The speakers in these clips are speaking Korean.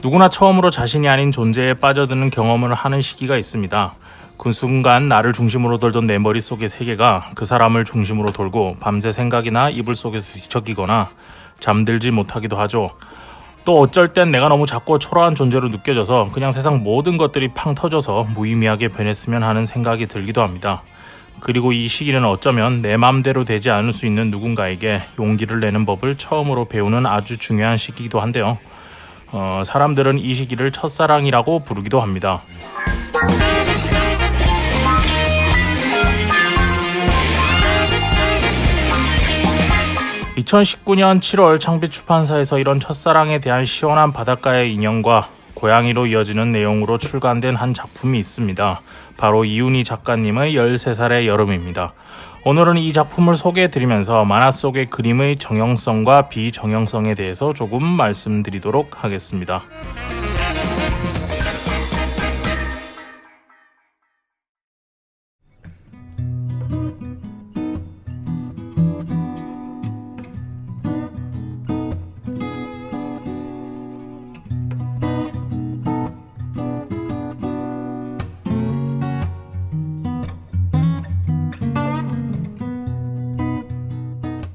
누구나 처음으로 자신이 아닌 존재에 빠져드는 경험을 하는 시기가 있습니다. 그 순간 나를 중심으로 돌던 내 머릿속의 세계가 그 사람을 중심으로 돌고 밤새 생각이나 이불 속에서 뒤척이거나 잠들지 못하기도 하죠. 또 어쩔 땐 내가 너무 작고 초라한 존재로 느껴져서 그냥 세상 모든 것들이 팡 터져서 무의미하게 변했으면 하는 생각이 들기도 합니다. 그리고 이 시기는 어쩌면 내 맘대로 되지 않을 수 있는 누군가에게 용기를 내는 법을 처음으로 배우는 아주 중요한 시기이기도 한데요. 사람들은 이 시기를 첫사랑이라고 부르기도 합니다. 2019년 7월 창빛출판사에서 이런 첫사랑에 대한 시원한 바닷가의 인연과 고양이로 이어지는 내용으로 출간된 한 작품이 있습니다. 바로 이윤희 작가님의 13살의 여름입니다. 오늘은 이 작품을 소개해드리면서 만화 속의 그림의 정형성과 비정형성에 대해서 조금 말씀드리도록 하겠습니다.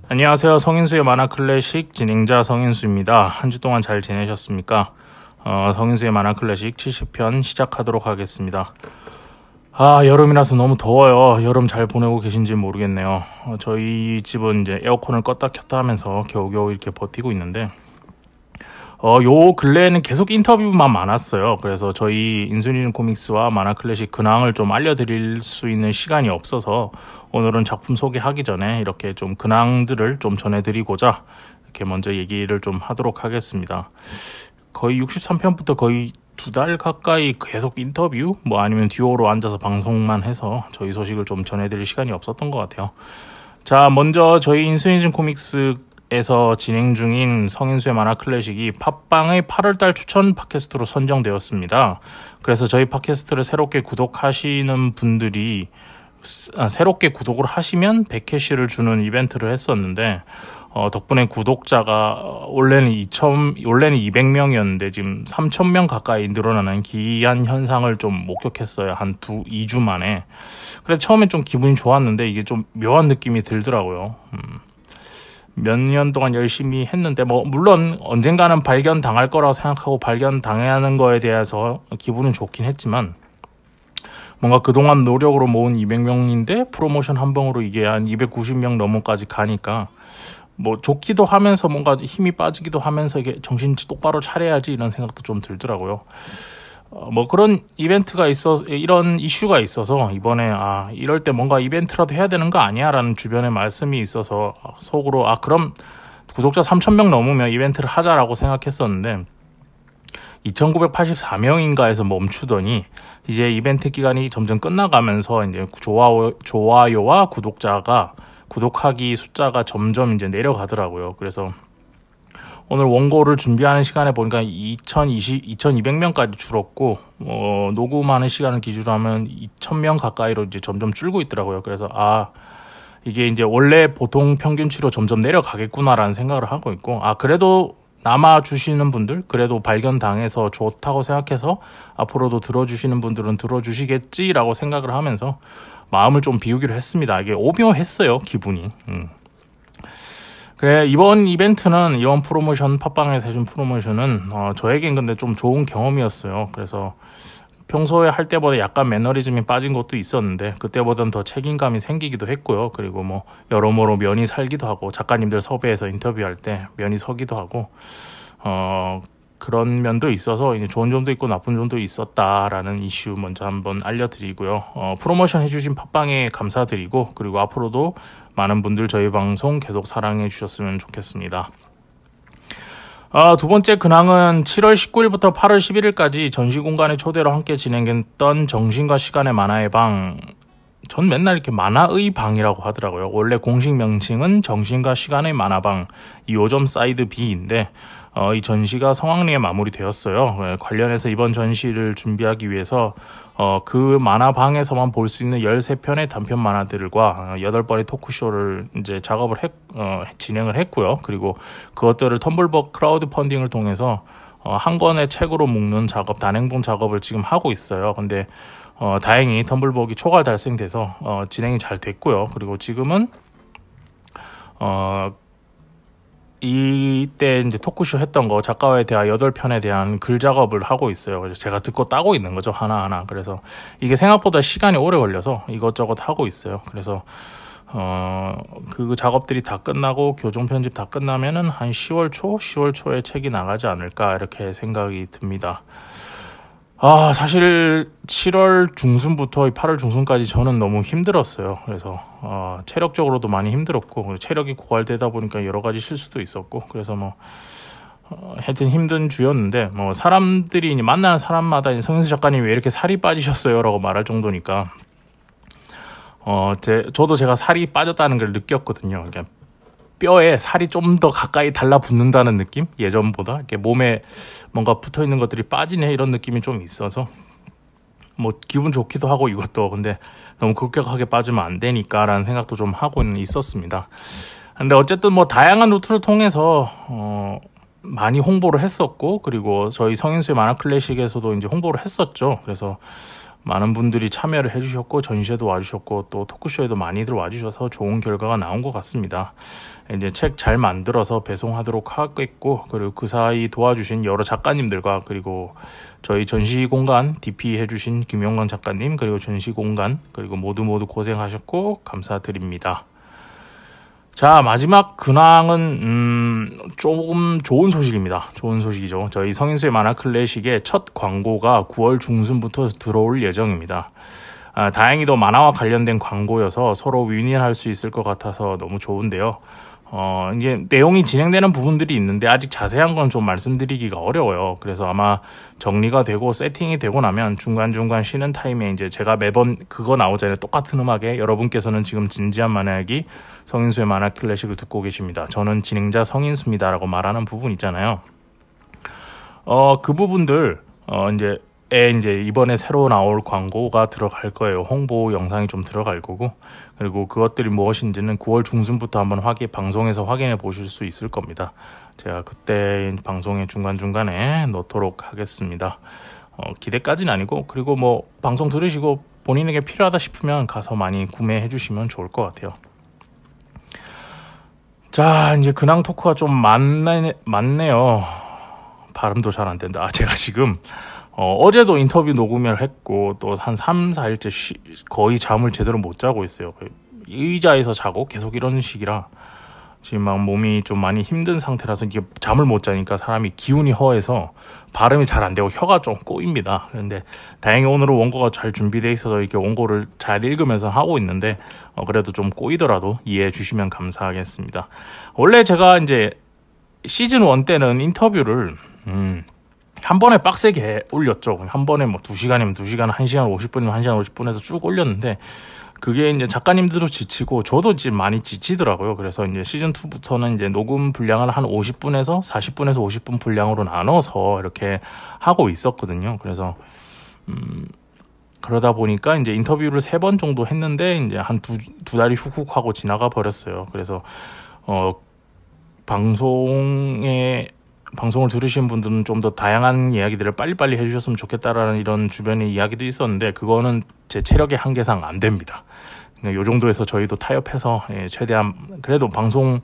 안녕하세요. 성인수의 만화클래식 진행자 성인수입니다. 한 주 동안 잘 지내셨습니까? 성인수의 만화클래식 70편 시작하도록 하겠습니다. 여름이라서 너무 더워요. 여름 잘 보내고 계신지 모르겠네요. 저희 집은 이제 에어컨을 껐다 켰다 하면서 겨우겨우 이렇게 버티고 있는데 요 근래에는 계속 인터뷰만 많았어요. 그래서 저희 인수니는 코믹스와 만화클래식 근황을 좀 알려드릴 수 있는 시간이 없어서 오늘은 작품 소개하기 전에 이렇게 좀 근황들을 좀 전해드리고자 이렇게 먼저 얘기를 좀 하도록 하겠습니다. 거의 63편부터 거의 2달 가까이 계속 인터뷰 아니면 듀오로 앉아서 방송만 해서 저희 소식을 좀 전해드릴 시간이 없었던 것 같아요. 자, 먼저 저희 인수니는 코믹스에서 진행 중인 성인수의 만화 클래식이 팟빵의 8월달 추천 팟캐스트로 선정되었습니다. 그래서 저희 팟캐스트를 새롭게 구독하시는 분들이 새롭게 구독을 하시면 100캐시를 주는 이벤트를 했었는데 덕분에 구독자가 원래는 200명이었는데 지금 3,000명 가까이 늘어나는 기이한 현상을 좀 목격했어요. 한 2주 만에. 그래서 처음에 좀 기분이 좋았는데 이게 좀 묘한 느낌이 들더라고요. 몇 년 동안 열심히 했는데 물론 언젠가는 발견당할 거라고 생각하고 발견당하는 거에 대해서 기분은 좋긴 했지만 뭔가 그동안 노력으로 모은 200명인데 프로모션 한 방으로 이게 한 290명 넘어까지 가니까 좋기도 하면서 뭔가 힘이 빠지기도 하면서 이게 정신 똑바로 차려야지 이런 생각도 좀 들더라고요. 그런 이벤트가 이런 이슈가 있어서 이번에 이럴 때 뭔가 이벤트라도 해야 되는 거 아니야? 라는 주변의 말씀이 있어서 속으로 그럼 구독자 3,000명 넘으면 이벤트를 하자라고 생각했었는데 2,984명인가 해서 멈추더니 이제 이벤트 기간이 점점 끝나가면서 이제 좋아요와 구독하기 숫자가 점점 이제 내려가더라고요. 그래서 오늘 원고를 준비하는 시간에 보니까 2,200명까지 줄었고 녹음하는 시간을 기준으로 하면 2,000명 가까이로 이제 점점 줄고 있더라고요. 그래서 이게 이제 원래 보통 평균치로 점점 내려가겠구나라는 생각을 하고 있고 그래도 남아주시는 분들, 그래도 발견당해서 좋다고 생각해서 앞으로도 들어주시는 분들은 들어주시겠지라고 생각을 하면서 마음을 좀 비우기로 했습니다. 이게 오묘했어요, 기분이. 그래, 이번 이벤트는, 이번 프로모션, 팟빵에서 해준 프로모션은 저에겐 근데 좀 좋은 경험이었어요. 그래서 평소에 할 때보다 약간 매너리즘이 빠진 것도 있었는데 그때보다는 더 책임감이 생기기도 했고요. 그리고 여러모로 면이 살기도 하고 작가님들 섭외해서 인터뷰할 때 면이 서기도 하고 그런 면도 있어서 이제 좋은 점도 있고 나쁜 점도 있었다라는 이슈 먼저 한번 알려드리고요. 프로모션 해주신 팟빵에 감사드리고 그리고 앞으로도 많은 분들 저희 방송 계속 사랑해 주셨으면 좋겠습니다. 두 번째 근황은 7월 19일부터 8월 11일까지 전시공간의 초대로 함께 진행했던 정신과 시간의 만화의 방. 전 맨날 이렇게 만화의 방이라고 하더라고요. 원래 공식 명칭은 정신과 시간의 만화방 2호점 사이드 B인데 이 전시가 성황리에 마무리되었어요. 관련해서 이번 전시를 준비하기 위해서 그 만화방에서만 볼 수 있는 13편의 단편 만화들과 8번의 토크쇼를 이제 작업을 진행을 했고요. 그리고 그것들을 텀블벅 크라우드 펀딩을 통해서 한 권의 책으로 묶는 작업, 단행본 작업을 지금 하고 있어요. 근데 다행히 텀블벅이 초과 달성돼서 진행이 잘 됐고요. 그리고 지금은 이때 이제 토크쇼 했던 거 작가와의 대화 8편에 대한 글 작업을 하고 있어요. 그래서 제가 듣고 따고 있는 거죠, 하나하나. 그래서 이게 생각보다 시간이 오래 걸려서 이것저것 하고 있어요. 그래서 그 작업들이 다 끝나고 교정 편집 다 끝나면은 한 10월 초에 책이 나가지 않을까 이렇게 생각이 듭니다. 사실 7월 중순부터 8월 중순까지 저는 너무 힘들었어요. 그래서 체력적으로도 많이 힘들었고, 체력이 고갈되다 보니까 여러 가지 실수도 있었고, 그래서 하여튼 힘든 주였는데, 사람들이 이제 만나는 사람마다 성인수 작가님 왜 이렇게 살이 빠지셨어요? 라고 말할 정도니까, 저도 제가 살이 빠졌다는 걸 느꼈거든요. 그러니까 뼈에 살이 좀 더 가까이 달라붙는다는 느낌? 예전보다 이렇게 몸에 뭔가 붙어있는 것들이 빠지네 이런 느낌이 좀 있어서 기분 좋기도 하고 이것도 근데 너무 급격하게 빠지면 안 되니까 라는 생각도 좀 하고는 있었습니다. 근데 어쨌든 다양한 루트를 통해서 많이 홍보를 했었고, 그리고 저희 성인수의 만화 클래식에서도 이제 홍보를 했었죠. 그래서 많은 분들이 참여를 해주셨고, 전시회도 와주셨고, 또 토크쇼에도 많이들 와주셔서 좋은 결과가 나온 것 같습니다. 이제 책 잘 만들어서 배송하도록 하겠고, 그리고 그 사이 도와주신 여러 작가님들과, 그리고 저희 전시 공간 DP 해주신 김영광 작가님, 그리고 전시 공간, 그리고 모두 고생하셨고 감사드립니다. 자, 마지막 근황은 조금 좋은 소식입니다. 좋은 소식이죠. 저희 성인수의 만화 클래식의 첫 광고가 9월 중순부터 들어올 예정입니다. 다행히도 만화와 관련된 광고여서 서로 윈윈할 수 있을 것 같아서 너무 좋은데요. 이게 내용이 진행되는 부분들이 있는데 아직 자세한 건 좀 말씀드리기가 어려워요. 그래서 아마 정리가 되고 세팅이 되고 나면 중간중간 쉬는 타임에 이제 제가 매번 그거 나오잖아요. 똑같은 음악에 여러분께서는 지금 진지한 만화이야기 성인수의 만화 클래식을 듣고 계십니다. 저는 진행자 성인수입니다 라고 말하는 부분 있잖아요. 그 부분들 이제 이번에 새로 나올 광고가 들어갈 거예요. 홍보 영상이 좀 들어갈 거고, 그리고 그것들이 무엇인지는 9월 중순부터 한번 방송에서 확인해 보실 수 있을 겁니다. 제가 그때 방송의 중간중간에 넣도록 하겠습니다. 기대까지는 아니고, 그리고 방송 들으시고 본인에게 필요하다 싶으면 가서 많이 구매해 주시면 좋을 것 같아요. 자, 이제 근황 토크가 좀 많네요. 발음도 잘 안 된다. 제가 지금 어제도 인터뷰 녹음을 했고, 또 한 3, 4일째 거의 잠을 제대로 못 자고 있어요. 의자에서 자고 계속 이런 식이라 지금 막 몸이 좀 많이 힘든 상태라서, 이게 잠을 못 자니까 사람이 기운이 허해서 발음이 잘 안 되고 혀가 좀 꼬입니다. 그런데 다행히 오늘은 원고가 잘 준비되어 있어서 이렇게 원고를 잘 읽으면서 하고 있는데, 그래도 좀 꼬이더라도 이해해 주시면 감사하겠습니다. 원래 제가 이제 시즌 1 때는 인터뷰를 한 번에 빡세게 올렸죠. 한 번에 2시간이면 2시간, 1시간 50분이면 1시간 50분에서 쭉 올렸는데, 그게 이제 작가님들도 지치고 저도 이제 많이 지치더라고요. 그래서 이제 시즌 2부터는 이제 녹음 분량을 한 50분에서 40분에서 50분 분량으로 나눠서 이렇게 하고 있었거든요. 그래서 그러다 보니까 이제 인터뷰를 3번 정도 했는데 이제 한 두 달이 훅훅 하고 지나가 버렸어요. 그래서 방송을 들으신 분들은 좀 더 다양한 이야기들을 빨리빨리 해주셨으면 좋겠다라는 이런 주변의 이야기도 있었는데, 그거는 제 체력의 한계상 안 됩니다. 요 정도에서 저희도 타협해서 최대한 그래도 방송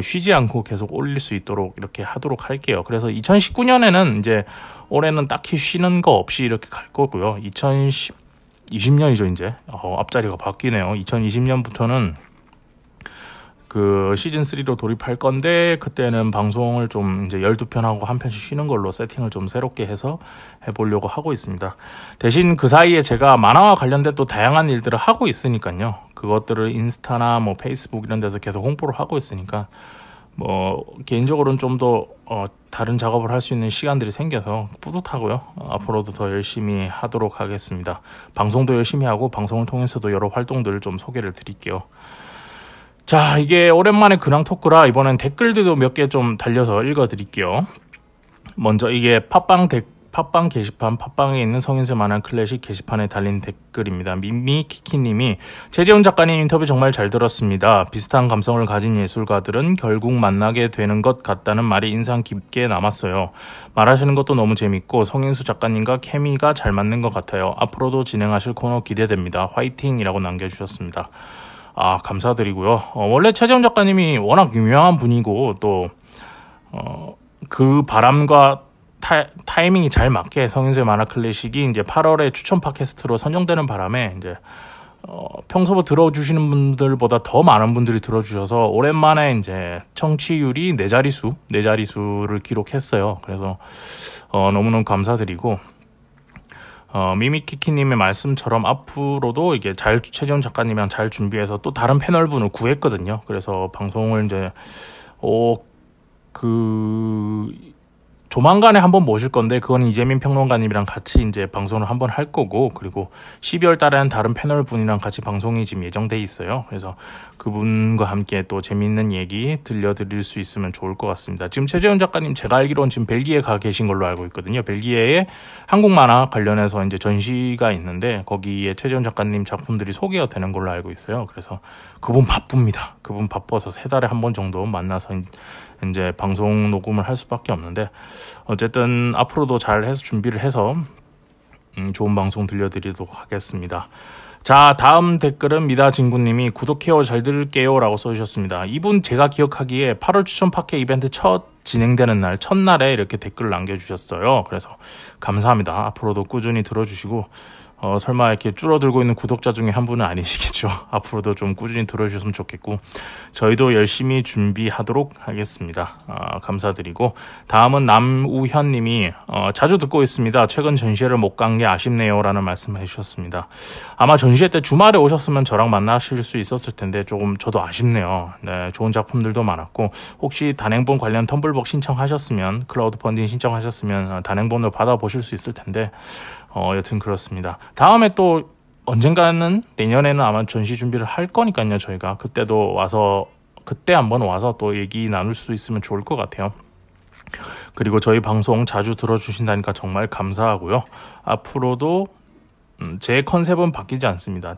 쉬지 않고 계속 올릴 수 있도록 이렇게 하도록 할게요. 그래서 2019년에는 이제 올해는 딱히 쉬는 거 없이 이렇게 갈 거고요. 2020년이죠 이제. 앞자리가 바뀌네요. 2020년부터는 그 시즌 3로 돌입할 건데, 그때는 방송을 좀 이제 12편 하고 한 편씩 쉬는 걸로 세팅을 좀 새롭게 해서 해보려고 하고 있습니다. 대신 그 사이에 제가 만화와 관련된 또 다양한 일들을 하고 있으니까요. 그것들을 인스타나 페이스북 이런 데서 계속 홍보를 하고 있으니까 개인적으로는 좀 더 다른 작업을 할 수 있는 시간들이 생겨서 뿌듯하고요. 앞으로도 더 열심히 하도록 하겠습니다. 방송도 열심히 하고 방송을 통해서도 여러 활동들을 좀 소개를 드릴게요. 자, 이게 오랜만에 근황 토크라 이번엔 댓글들도 몇 개 좀 달려서 읽어드릴게요. 먼저 이게 팟빵 팟빵 게시판, 팟빵에 있는 성인수의 만화 클래식 게시판에 달린 댓글입니다. 미미키키님이 최재훈 작가님 인터뷰 정말 잘 들었습니다. 비슷한 감성을 가진 예술가들은 결국 만나게 되는 것 같다는 말이 인상 깊게 남았어요. 말하시는 것도 너무 재밌고 성인수 작가님과 케미가 잘 맞는 것 같아요. 앞으로도 진행하실 코너 기대됩니다. 화이팅이라고 남겨주셨습니다. 감사드리고요. 원래 최재훈 작가님이 워낙 유명한 분이고 또 그 바람과 타이밍이 잘 맞게 성인수의 만화 클래식이 이제 8월에 추천 팟캐스트로 선정되는 바람에 이제 평소 들어주시는 분들보다 더 많은 분들이 들어주셔서 오랜만에 이제 청취율이 네 자리수를 기록했어요. 그래서 너무너무 감사드리고 미미키키님의 말씀처럼 앞으로도 이게 최재훈 작가님이랑 잘 준비해서 또 다른 패널분을 구했거든요. 그래서 방송을 이제 조만간에 한번 모실 건데 그건 이재민 평론가님이랑 같이 이제 방송을 한번 할 거고, 그리고 12월 달에는 다른 패널 분이랑 같이 방송이 지금 예정돼 있어요. 그래서 그분과 함께 또 재미있는 얘기 들려드릴 수 있으면 좋을 것 같습니다. 지금 최재훈 작가님 제가 알기로는 지금 벨기에 가 계신 걸로 알고 있거든요. 벨기에에 한국 만화 관련해서 이제 전시가 있는데 거기에 최재훈 작가님 작품들이 소개가 되는 걸로 알고 있어요. 그래서 그분 바쁩니다. 그분 바빠서 3달에 한 번 정도 만나서 이제 방송 녹음을 할 수밖에 없는데, 어쨌든 앞으로도 잘 해서 준비를 해서 좋은 방송 들려드리도록 하겠습니다. 자, 다음 댓글은 미다진구님이 구독해요 잘 들을게요 라고 써주셨습니다. 이분 제가 기억하기에 8월 추천 팟캐 이벤트 진행되는 날 첫날에 이렇게 댓글을 남겨주셨어요. 그래서 감사합니다. 앞으로도 꾸준히 들어주시고 설마 이렇게 줄어들고 있는 구독자 중에 한 분은 아니시겠죠. 앞으로도 좀 꾸준히 들어주셨으면 좋겠고 저희도 열심히 준비하도록 하겠습니다. 감사드리고 다음은 남우현님이 자주 듣고 있습니다. 최근 전시회를 못 간 게 아쉽네요 라는 말씀을 해주셨습니다. 아마 전시회 때 주말에 오셨으면 저랑 만나실 수 있었을 텐데 조금 저도 아쉽네요. 네, 좋은 작품들도 많았고 혹시 단행본 관련 텀블벅 신청하셨으면, 클라우드 펀딩 신청하셨으면 단행본을 받아보실 수 있을 텐데 여튼 그렇습니다. 다음에 또 언젠가는 내년에는 아마 전시 준비를 할 거니까요. 저희가 그때 한번 와서 또 얘기 나눌 수 있으면 좋을 것 같아요. 그리고 저희 방송 자주 들어주신다니까 정말 감사하고요. 앞으로도 제 컨셉은 바뀌지 않습니다.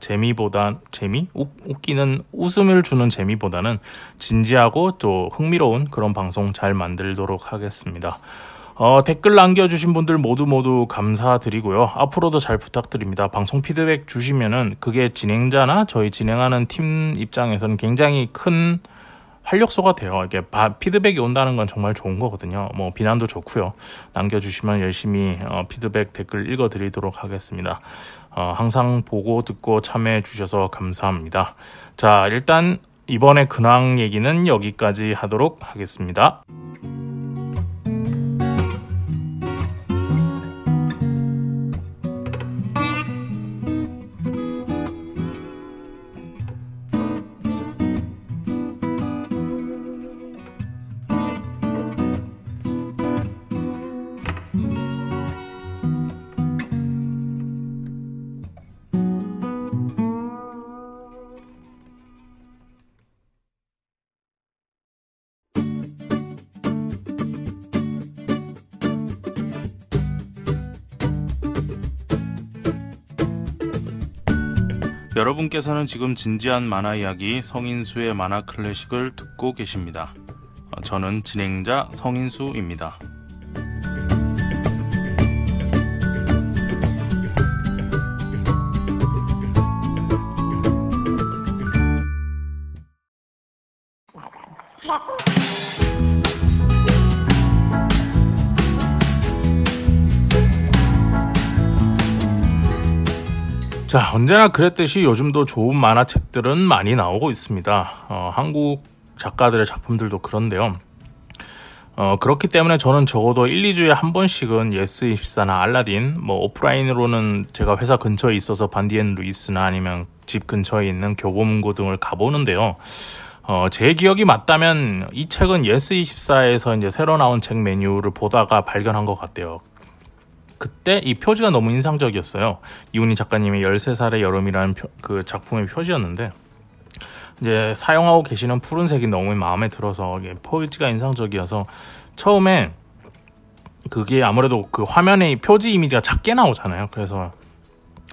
웃음을 주는 재미보다는 진지하고 또 흥미로운 그런 방송 잘 만들도록 하겠습니다. 댓글 남겨주신 분들 모두 감사드리고요. 앞으로도 잘 부탁드립니다. 방송 피드백 주시면은 그게 진행자나 저희 진행하는 팀 입장에서는 굉장히 큰 활력소가 돼요. 이게 피드백이 온다는 건 정말 좋은 거거든요. 비난도 좋고요. 남겨주시면 열심히 피드백 댓글 읽어드리도록 하겠습니다. 항상 보고 듣고 참여해 주셔서 감사합니다. 자, 일단 이번에 근황 얘기는 여기까지 하도록 하겠습니다. 여러분께서는 지금 진지한 만화 이야기 성인수의 만화 클래식을 듣고 계십니다. 저는 진행자 성인수입니다. 자, 언제나 그랬듯이 요즘도 좋은 만화책들은 많이 나오고 있습니다. 한국 작가들의 작품들도 그런데요. 그렇기 때문에 저는 적어도 1-2주에 한 번씩은 예스24나 알라딘, 오프라인으로는 제가 회사 근처에 있어서 반디앤 루이스나 아니면 집 근처에 있는 교보문고 등을 가보는데요. 제 기억이 맞다면 이 책은 예스24에서 이제 새로 나온 책 메뉴를 보다가 발견한 것 같아요. 그때 이 표지가 너무 인상적이었어요. 이훈희 작가님의 13살의 여름이라는 그 작품의 표지였는데 이제 사용하고 계시는 푸른색이 너무 마음에 들어서 표지가 인상적이어서 처음에 그게 아무래도 그 화면에 표지 이미지가 작게 나오잖아요. 그래서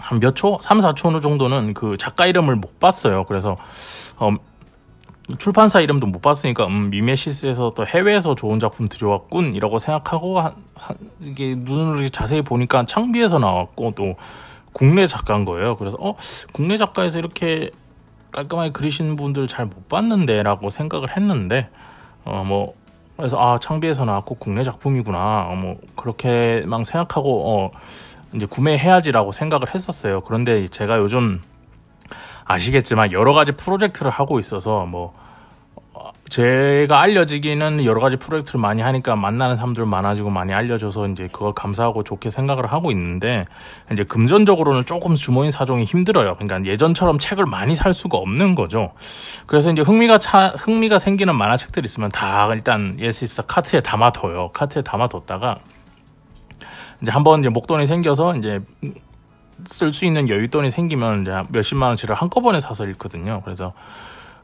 한 몇 초? 3, 4초 정도는 그 작가 이름을 못 봤어요. 그래서 출판사 이름도 못 봤으니까 미메시스에서 또 해외에서 좋은 작품 들여왔군 이라고 생각하고 이게 눈으로 이렇게 자세히 보니까 창비에서 나왔고 또 국내 작가인 거예요. 그래서 국내 작가에서 이렇게 깔끔하게 그리시는 분들 잘 못 봤는데 라고 생각을 했는데 그래서 창비에서 나왔고 국내 작품이구나 그렇게만 생각하고 이제 구매해야지라고 생각을 했었어요. 그런데 제가 요즘 아시겠지만 여러 가지 프로젝트를 하고 있어서 제가 알려지기는 여러 가지 프로젝트를 많이 하니까 만나는 사람들 많아지고 많이 알려져서 이제 그걸 감사하고 좋게 생각을 하고 있는데 이제 금전적으로는 조금 주머니 사정이 힘들어요. 그러니까 예전처럼 책을 많이 살 수가 없는 거죠. 그래서 이제 흥미가 생기는 만화책들이 있으면 다 일단 예스24 카트에 담아둬요. 카트에 담아뒀다가 이제 한번 이제 목돈이 생겨서 이제 쓸 수 있는 여윳돈이 생기면 이제 몇십만 원치를 한꺼번에 사서 읽거든요. 그래서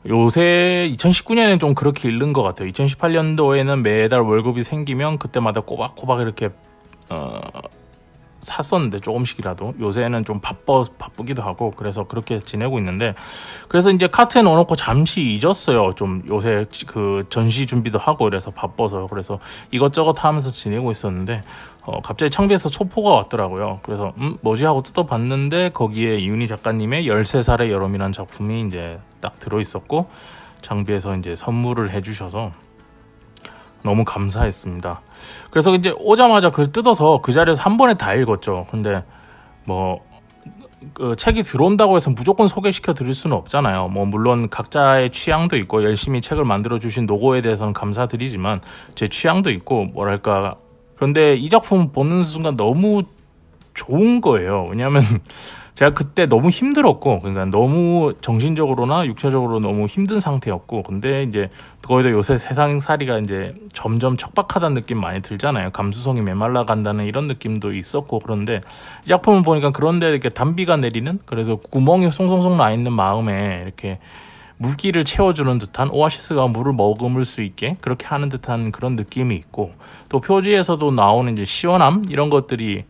요새 2019년에는 좀 그렇게 읽는 것 같아요. 2018년도에는 매달 월급이 생기면 그때마다 꼬박꼬박 이렇게 샀었는데 조금씩이라도 요새는 좀 바쁘기도 하고 그래서 그렇게 지내고 있는데 그래서 이제 카트에 넣어놓고 잠시 잊었어요. 좀 요새 그 전시 준비도 하고 이래서 바빠서 그래서 이것저것 하면서 지내고 있었는데 갑자기 창비에서 초포가 왔더라고요. 그래서 뭐지 하고 뜯어봤는데 거기에 이윤희 작가님의 13살의 여름이라는 작품이 이제 딱 들어있었고 창비에서 이제 선물을 해주셔서 너무 감사했습니다. 그래서 이제 오자마자 그걸 뜯어서 그 자리에서 한 번에 다 읽었죠. 근데 그 책이 들어온다고 해서 무조건 소개시켜 드릴 수는 없잖아요. 물론 각자의 취향도 있고 열심히 책을 만들어 주신 노고에 대해서는 감사드리지만 제 취향도 있고 뭐랄까 그런데 이 작품 보는 순간 너무 좋은 거예요. 왜냐하면 제가 그때 너무 힘들었고 그러니까 너무 정신적으로나 육체적으로 너무 힘든 상태였고 근데 이제 거기다 요새 세상살이가 이제 점점 척박하다는 느낌 많이 들잖아요. 감수성이 메말라 간다는 이런 느낌도 있었고 그런데 이 작품을 보니까 그런데 이렇게 단비가 내리는 그래서 구멍이 송송송 나 있는 마음에 이렇게 물기를 채워주는 듯한 오아시스가 물을 머금을 수 있게 그렇게 하는 듯한 그런 느낌이 있고 또 표지에서도 나오는 이제 시원함 이런 것들이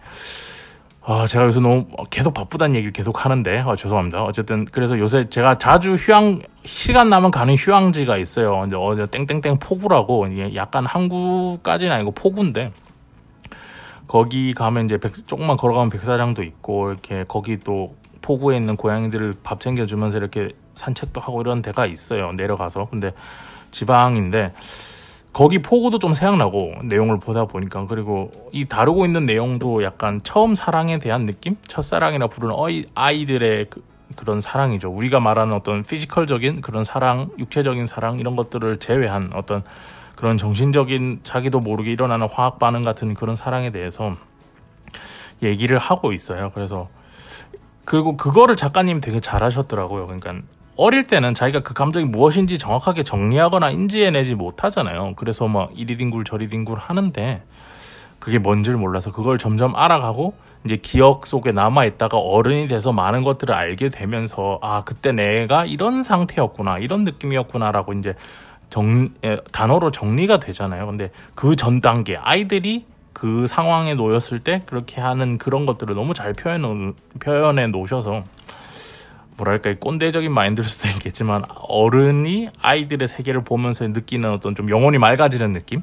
제가 요새 너무 계속 바쁘다는 얘기를 계속 하는데 죄송합니다. 어쨌든 그래서 요새 제가 자주 시간 나면 가는 휴양지가 있어요. 이제 어제 땡땡땡 포구라고 이게 약간 항구까지는 아니고 포구인데 거기 가면 이제 조금만 걸어가면 백사장도 있고 이렇게 거기 또 포구에 있는 고양이들을 밥 챙겨주면서 이렇게 산책도 하고 이런 데가 있어요. 내려가서 근데 지방인데 거기 포구도 좀 생각나고 내용을 보다 보니까 그리고 이 다루고 있는 내용도 약간 처음 사랑에 대한 느낌? 첫사랑이라 부르는 아이들의 그런 사랑이죠. 우리가 말하는 어떤 피지컬적인 그런 사랑, 육체적인 사랑 이런 것들을 제외한 어떤 그런 정신적인 자기도 모르게 일어나는 화학 반응 같은 그런 사랑에 대해서 얘기를 하고 있어요. 그래서 그리고 그거를 작가님 되게 잘하셨더라고요. 그러니까 어릴 때는 자기가 그 감정이 무엇인지 정확하게 정리하거나 인지해내지 못하잖아요. 그래서 이리 뒹굴 저리 뒹굴 하는데 그게 뭔지를 몰라서 그걸 점점 알아가고 이제 기억 속에 남아있다가 어른이 돼서 많은 것들을 알게 되면서 그때 내가 이런 상태였구나 이런 느낌이었구나 라고 이제 단어로 정리가 되잖아요. 근데 그 전 단계 아이들이 그 상황에 놓였을 때 그렇게 하는 그런 것들을 너무 잘 표현해 놓으셔서 뭐랄까 꼰대적인 마인드일 수도 있겠지만 어른이 아이들의 세계를 보면서 느끼는 어떤 좀 영혼이 맑아지는 느낌?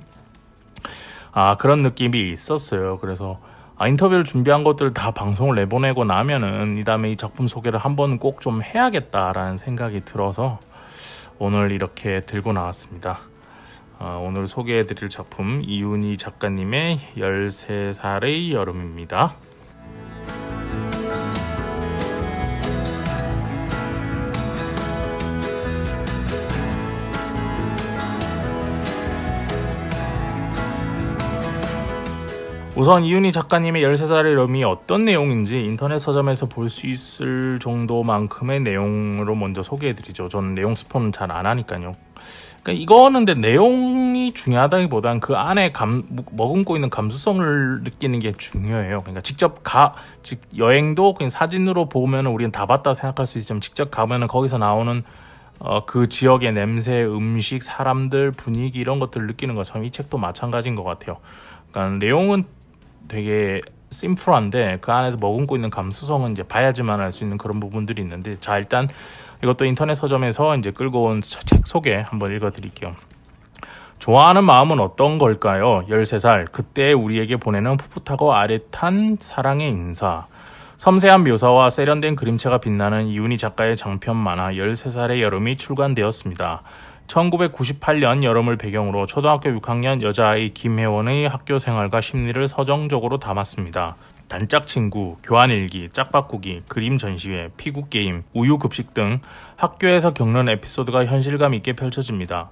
그런 느낌이 있었어요. 그래서 인터뷰를 준비한 것들을 다 방송을 내보내고 나면은 이 다음에 이 작품 소개를 한번 꼭 좀 해야겠다라는 생각이 들어서 오늘 이렇게 들고 나왔습니다. 오늘 소개해드릴 작품 이윤희 작가님의 13살의 여름입니다. 우선 이윤희 작가님의 13살의 여름이 어떤 내용인지 인터넷 서점에서 볼 수 있을 정도만큼의 내용으로 먼저 소개해드리죠. 저는 내용 스포는 잘 안 하니까요. 그러니까 이거는 근데 내용이 중요하다기보단 그 안에 머금고 있는 감수성을 느끼는 게 중요해요. 그러니까 직접 여행도 그냥 사진으로 보면 우리는 다 봤다 생각할 수 있지만 직접 가면은 거기서 나오는 그 지역의 냄새, 음식, 사람들, 분위기 이런 것들을 느끼는 것처럼 이 책도 마찬가지인 것 같아요. 그러니까 내용은 되게 심플한데 그 안에서 머금고 있는 감수성은 이제 봐야지만 알 수 있는 그런 부분들이 있는데, 자 일단 이것도 인터넷 서점에서 이제 끌고 온 책 소개 한번 읽어드릴게요. 좋아하는 마음은 어떤 걸까요? 13살 그때 우리에게 보내는 풋풋하고 아릿한 사랑의 인사. 섬세한 묘사와 세련된 그림체가 빛나는 이윤희 작가의 장편 만화 13살의 여름이 출간되었습니다. 1998년 여름을 배경으로 초등학교 6학년 여자아이 김혜원의 학교 생활과 심리를 서정적으로 담았습니다. 단짝 친구, 교환일기, 짝바꾸기, 그림 전시회, 피구게임, 우유급식 등 학교에서 겪는 에피소드가 현실감 있게 펼쳐집니다.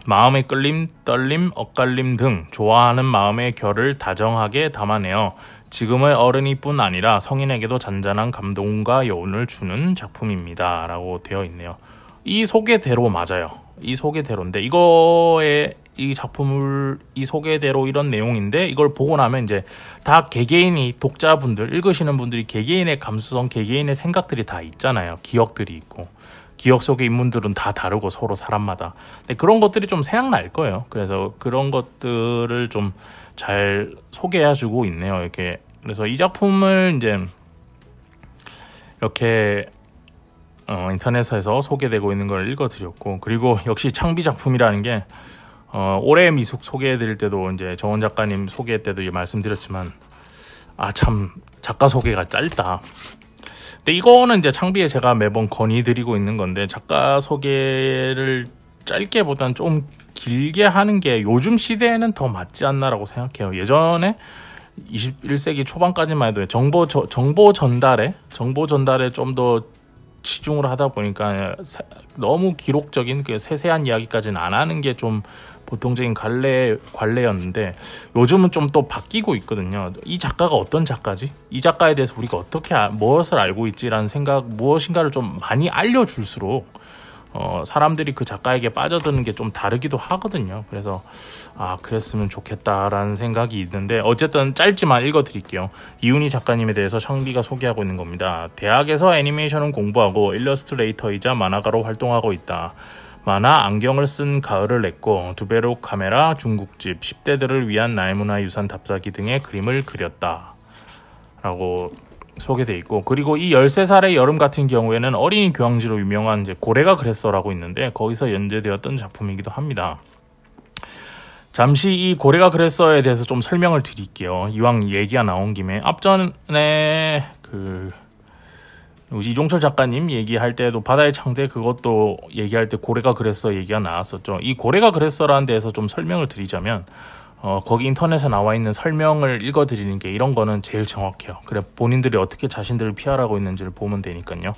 마음의 끌림, 떨림, 엇갈림 등 좋아하는 마음의 결을 다정하게 담아내어 지금의 어른이뿐 아니라 성인에게도 잔잔한 감동과 여운을 주는 작품입니다. 라고 되어 있네요. 이 소개대로 맞아요. 이 소개대로인데 이거에 이 작품을 이 소개대로 이런 내용인데 이걸 보고 나면 이제 다 개개인이 독자분들 읽으시는 분들이 개개인의 감수성, 개개인의 생각들이 다 있잖아요. 기억들이 있고 기억 속의 인물들은 다 다르고 서로 사람마다. 근데 그런 것들이 좀 생각날 거예요. 그래서 그런 것들을 좀 잘 소개해주고 있네요. 이렇게. 그래서 이 작품을 이제 이렇게 인터넷에서 소개되고 있는 걸 읽어드렸고, 그리고 역시 창비 작품이라는 게 올해 미숙 소개해드릴 때도 이제 정원 작가님 소개할 때도 말씀드렸지만 참 작가 소개가 짧다. 근데 이거는 이제 창비에 제가 매번 건의드리고 있는 건데, 작가 소개를 짧게보단 좀 길게 하는 게 요즘 시대에는 더 맞지 않나라고 생각해요. 예전에 21세기 초반까지만 해도 정보 전달에 좀 더 치중을 하다 보니까 너무 기록적인 그 세세한 이야기까지는 안 하는 게 좀 보통적인 관례였는데, 요즘은 좀 또 바뀌고 있거든요. 이 작가가 어떤 작가지? 이 작가에 대해서 우리가 어떻게 무엇을 알고 있지라는 생각, 무엇인가를 좀 많이 알려줄수록 사람들이 그 작가에게 빠져드는 게 좀 다르기도 하거든요. 그래서 그랬으면 좋겠다라는 생각이 있는데, 어쨌든 짧지만 읽어드릴게요. 이윤희 작가님에 대해서 창비가 소개하고 있는 겁니다. 대학에서 애니메이션은 공부하고 일러스트레이터이자 만화가로 활동하고 있다. 만화 안경을 쓴 가을을 냈고 두배로 카메라, 중국집, 10대들을 위한 나의 문화유산 답사기 등의 그림을 그렸다. 라고 소개돼 있고, 그리고 이 13살의 여름 같은 경우에는 어린이 교황지로 유명한 이제 고래가 그랬어라고 있는데 거기서 연재되었던 작품이기도 합니다. 잠시 이 고래가 그랬어에 대해서 좀 설명을 드릴게요. 이왕 얘기가 나온 김에 앞전에 이종철 작가님 얘기할 때도 바다의 창대 그것도 얘기할 때 고래가 그랬어 얘기가 나왔었죠. 이 고래가 그랬어라는 데에서 좀 설명을 드리자면 거기 인터넷에 나와 있는 설명을 읽어드리는 게 이런 거는 제일 정확해요. 그래 본인들이 어떻게 자신들을 피하라고 있는지를 보면 되니까요.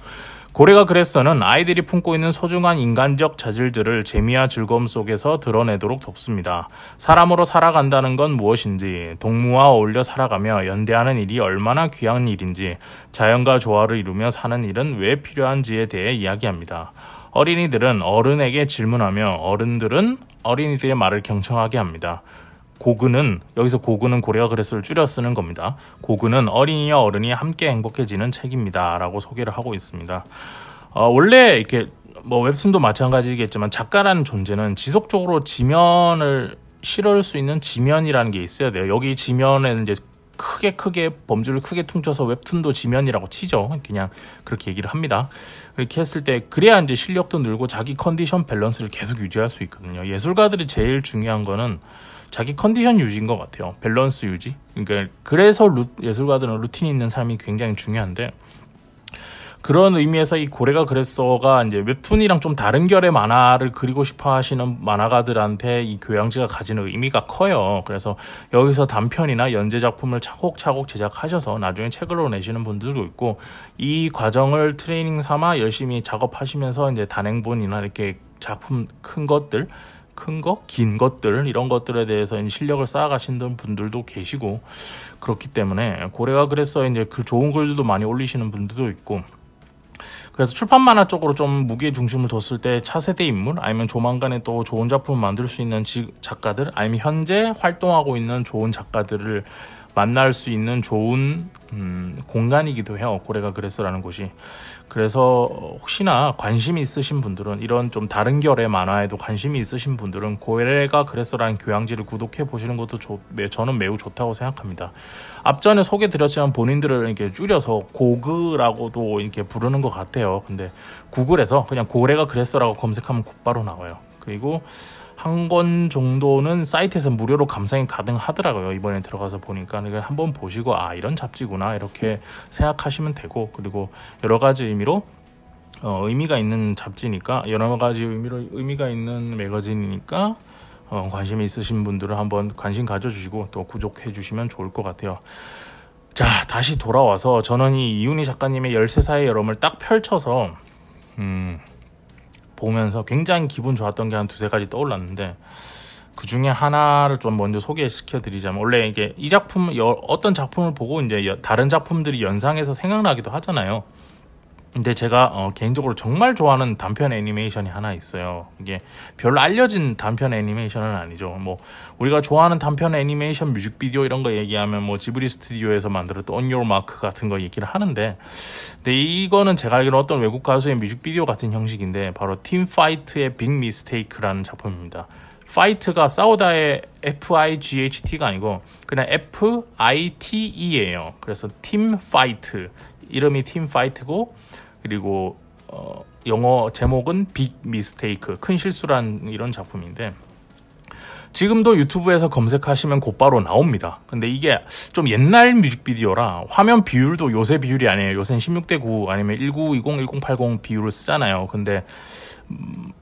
고래가 그랬어는 아이들이 품고 있는 소중한 인간적 자질들을 재미와 즐거움 속에서 드러내도록 돕습니다. 사람으로 살아간다는 건 무엇인지, 동무와 어울려 살아가며 연대하는 일이 얼마나 귀한 일인지, 자연과 조화를 이루며 사는 일은 왜 필요한지에 대해 이야기합니다. 어린이들은 어른에게 질문하며 어른들은 어린이들의 말을 경청하게 합니다. 고근은, 여기서 고근은 고래가 그랬어를 줄여 쓰는 겁니다. 고근은 어린이와 어른이 함께 행복해지는 책입니다. 라고 소개를 하고 있습니다. 원래 이렇게 뭐 웹툰도 마찬가지겠지만 작가라는 존재는 지속적으로 지면을 실을 수 있는 지면이라는 게 있어야 돼요. 여기 지면에는 이제 크게 범주를 크게 퉁쳐서 웹툰도 지면이라고 치죠. 그냥 그렇게 얘기를 합니다. 그렇게 했을 때 그래야 이제 실력도 늘고 자기 컨디션 밸런스를 계속 유지할 수 있거든요. 예술가들이 제일 중요한 거는 자기 컨디션 유지인 것 같아요. 밸런스 유지. 그러니까 그래서 예술가들은 루틴이 있는 삶이 굉장히 중요한데, 그런 의미에서 이 고래가 그랬어가 이제 웹툰이랑 좀 다른 결의 만화를 그리고 싶어 하시는 만화가들한테 이 교양지가 가지는 의미가 커요. 그래서 여기서 단편이나 연재 작품을 차곡차곡 제작하셔서 나중에 책으로 내시는 분들도 있고, 이 과정을 트레이닝 삼아 열심히 작업하시면서 이제 단행본이나 이렇게 작품 긴 것들 이런 것들에 대해서 실력을 쌓아가시는 분들도 계시고, 그렇기 때문에 고래가 그래서 이제 그 좋은 글들도 많이 올리시는 분들도 있고, 그래서 출판 만화 쪽으로 좀 무게 중심을 뒀을 때 차세대 인물, 아니면 조만간에 또 좋은 작품을 만들 수 있는 작가들, 아니면 현재 활동하고 있는 좋은 작가들을 만날 수 있는 좋은 공간이기도 해요. 고래가 그랬어라는 곳이. 그래서 혹시나 관심이 있으신 분들은, 이런 좀 다른 결의 만화에도 관심이 있으신 분들은 고래가 그랬어라는 교양지를 구독해 보시는 것도 저는 매우 좋다고 생각합니다. 앞전에 소개드렸지만 본인들을 이렇게 줄여서 고그라고도 이렇게 부르는 것 같아요. 근데 구글에서 그냥 고래가 그랬어라고 검색하면 곧바로 나와요. 그리고 한 권 정도는 사이트에서 무료로 감상이 가능하더라고요. 이번에 들어가서 보니까. 이걸 한번 보시고 이런 잡지구나 이렇게 생각하시면 되고, 그리고 여러 가지 의미로 의미가 있는 잡지니까, 여러 가지 의미로 의미가 있는 매거진이니까 관심이 있으신 분들은 한번 관심 가져주시고 또 구독해 주시면 좋을 것 같아요. 자, 다시 돌아와서 저는 이 이윤희 작가님의 13사의 여름을 딱 펼쳐서 보면서 굉장히 기분 좋았던 게 한 두세 가지 떠올랐는데, 그 중에 하나를 좀 먼저 소개시켜 드리자면, 원래 이게 이 작품, 어떤 작품을 보고 이제 다른 작품들이 연상해서 생각나기도 하잖아요. 근데 제가 개인적으로 정말 좋아하는 단편 애니메이션이 하나 있어요. 이게 별로 알려진 단편 애니메이션은 아니죠. 뭐 우리가 좋아하는 단편 애니메이션 뮤직비디오 이런 거 얘기하면 뭐 지브리 스튜디오에서 만들었던 On Your Mark 같은 거 얘기를 하는데, 근데 이거는 제가 알기로 어떤 외국 가수의 뮤직비디오 같은 형식인데, 바로 팀 파이트의 빅 미스테이크라는 작품입니다. 파이트가 싸우다의 FIGHT가 아니고 그냥 FITE예요. 그래서 팀 파이트, 이름이 팀 파이트고, 그리고 영어 제목은 빅 미스테이크, 큰 실수란 이런 작품인데, 지금도 유튜브에서 검색하시면 곧바로 나옵니다. 근데 이게 좀 옛날 뮤직비디오라 화면 비율도 요새 비율이 아니에요. 요새는 16:9 아니면 1920, 1080 비율을 쓰잖아요. 근데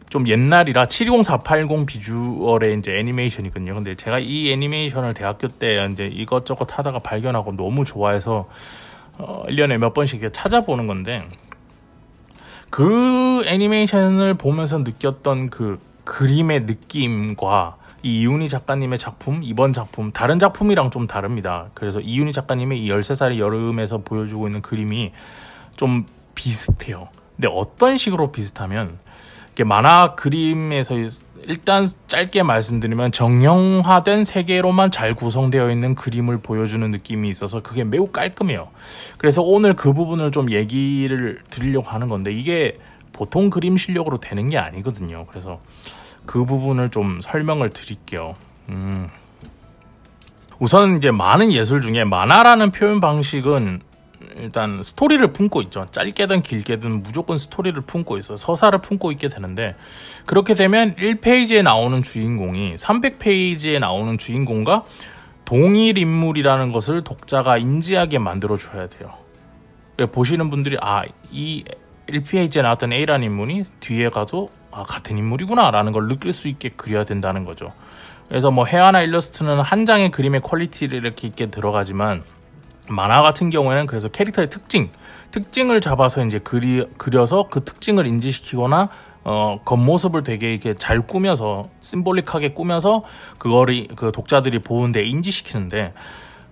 좀 옛날이라 720/480 비주얼의 이제 애니메이션이거든요. 근데 제가 이 애니메이션을 대학교 때 이제 이것저것 하다가 발견하고 너무 좋아해서 1년에 몇 번씩 찾아보는 건데, 그 애니메이션을 보면서 느꼈던 그 그림의 느낌과 이 이윤희 작가님의 작품, 이번 작품, 다른 작품이랑 좀 다릅니다. 그래서 이윤희 작가님의 이 13살의 여름에서 보여주고 있는 그림이 좀 비슷해요. 근데 어떤 식으로 비슷하면, 만화 그림에서 일단 짧게 말씀드리면 정형화된 세계로만 잘 구성되어 있는 그림을 보여주는 느낌이 있어서 그게 매우 깔끔해요. 그래서 오늘 그 부분을 좀 얘기를 드리려고 하는 건데, 이게 보통 그림 실력으로 되는 게 아니거든요. 그래서 그 부분을 좀 설명을 드릴게요. 우선 이제 많은 예술 중에 만화라는 표현 방식은 일단 스토리를 품고 있죠. 짧게든 길게든 무조건 스토리를 품고 있어. 서사를 품고 있게 되는데, 그렇게 되면 1페이지에 나오는 주인공이 300페이지에 나오는 주인공과 동일 인물이라는 것을 독자가 인지하게 만들어줘야 돼요. 보시는 분들이 이 1페이지에 나왔던 A라는 인물이 뒤에 가도 같은 인물이구나 라는 걸 느낄 수 있게 그려야 된다는 거죠. 그래서 뭐 회화나 일러스트는 한 장의 그림의 퀄리티를 이렇게 있게 들어가지만, 만화 같은 경우에는 그래서 캐릭터의 특징을 잡아서 이제 그려서 그 특징을 인지시키거나 겉모습을 되게 이렇게 잘 꾸며서, 심볼릭하게 꾸며서 그거를 그 독자들이 보는데 인지시키는데,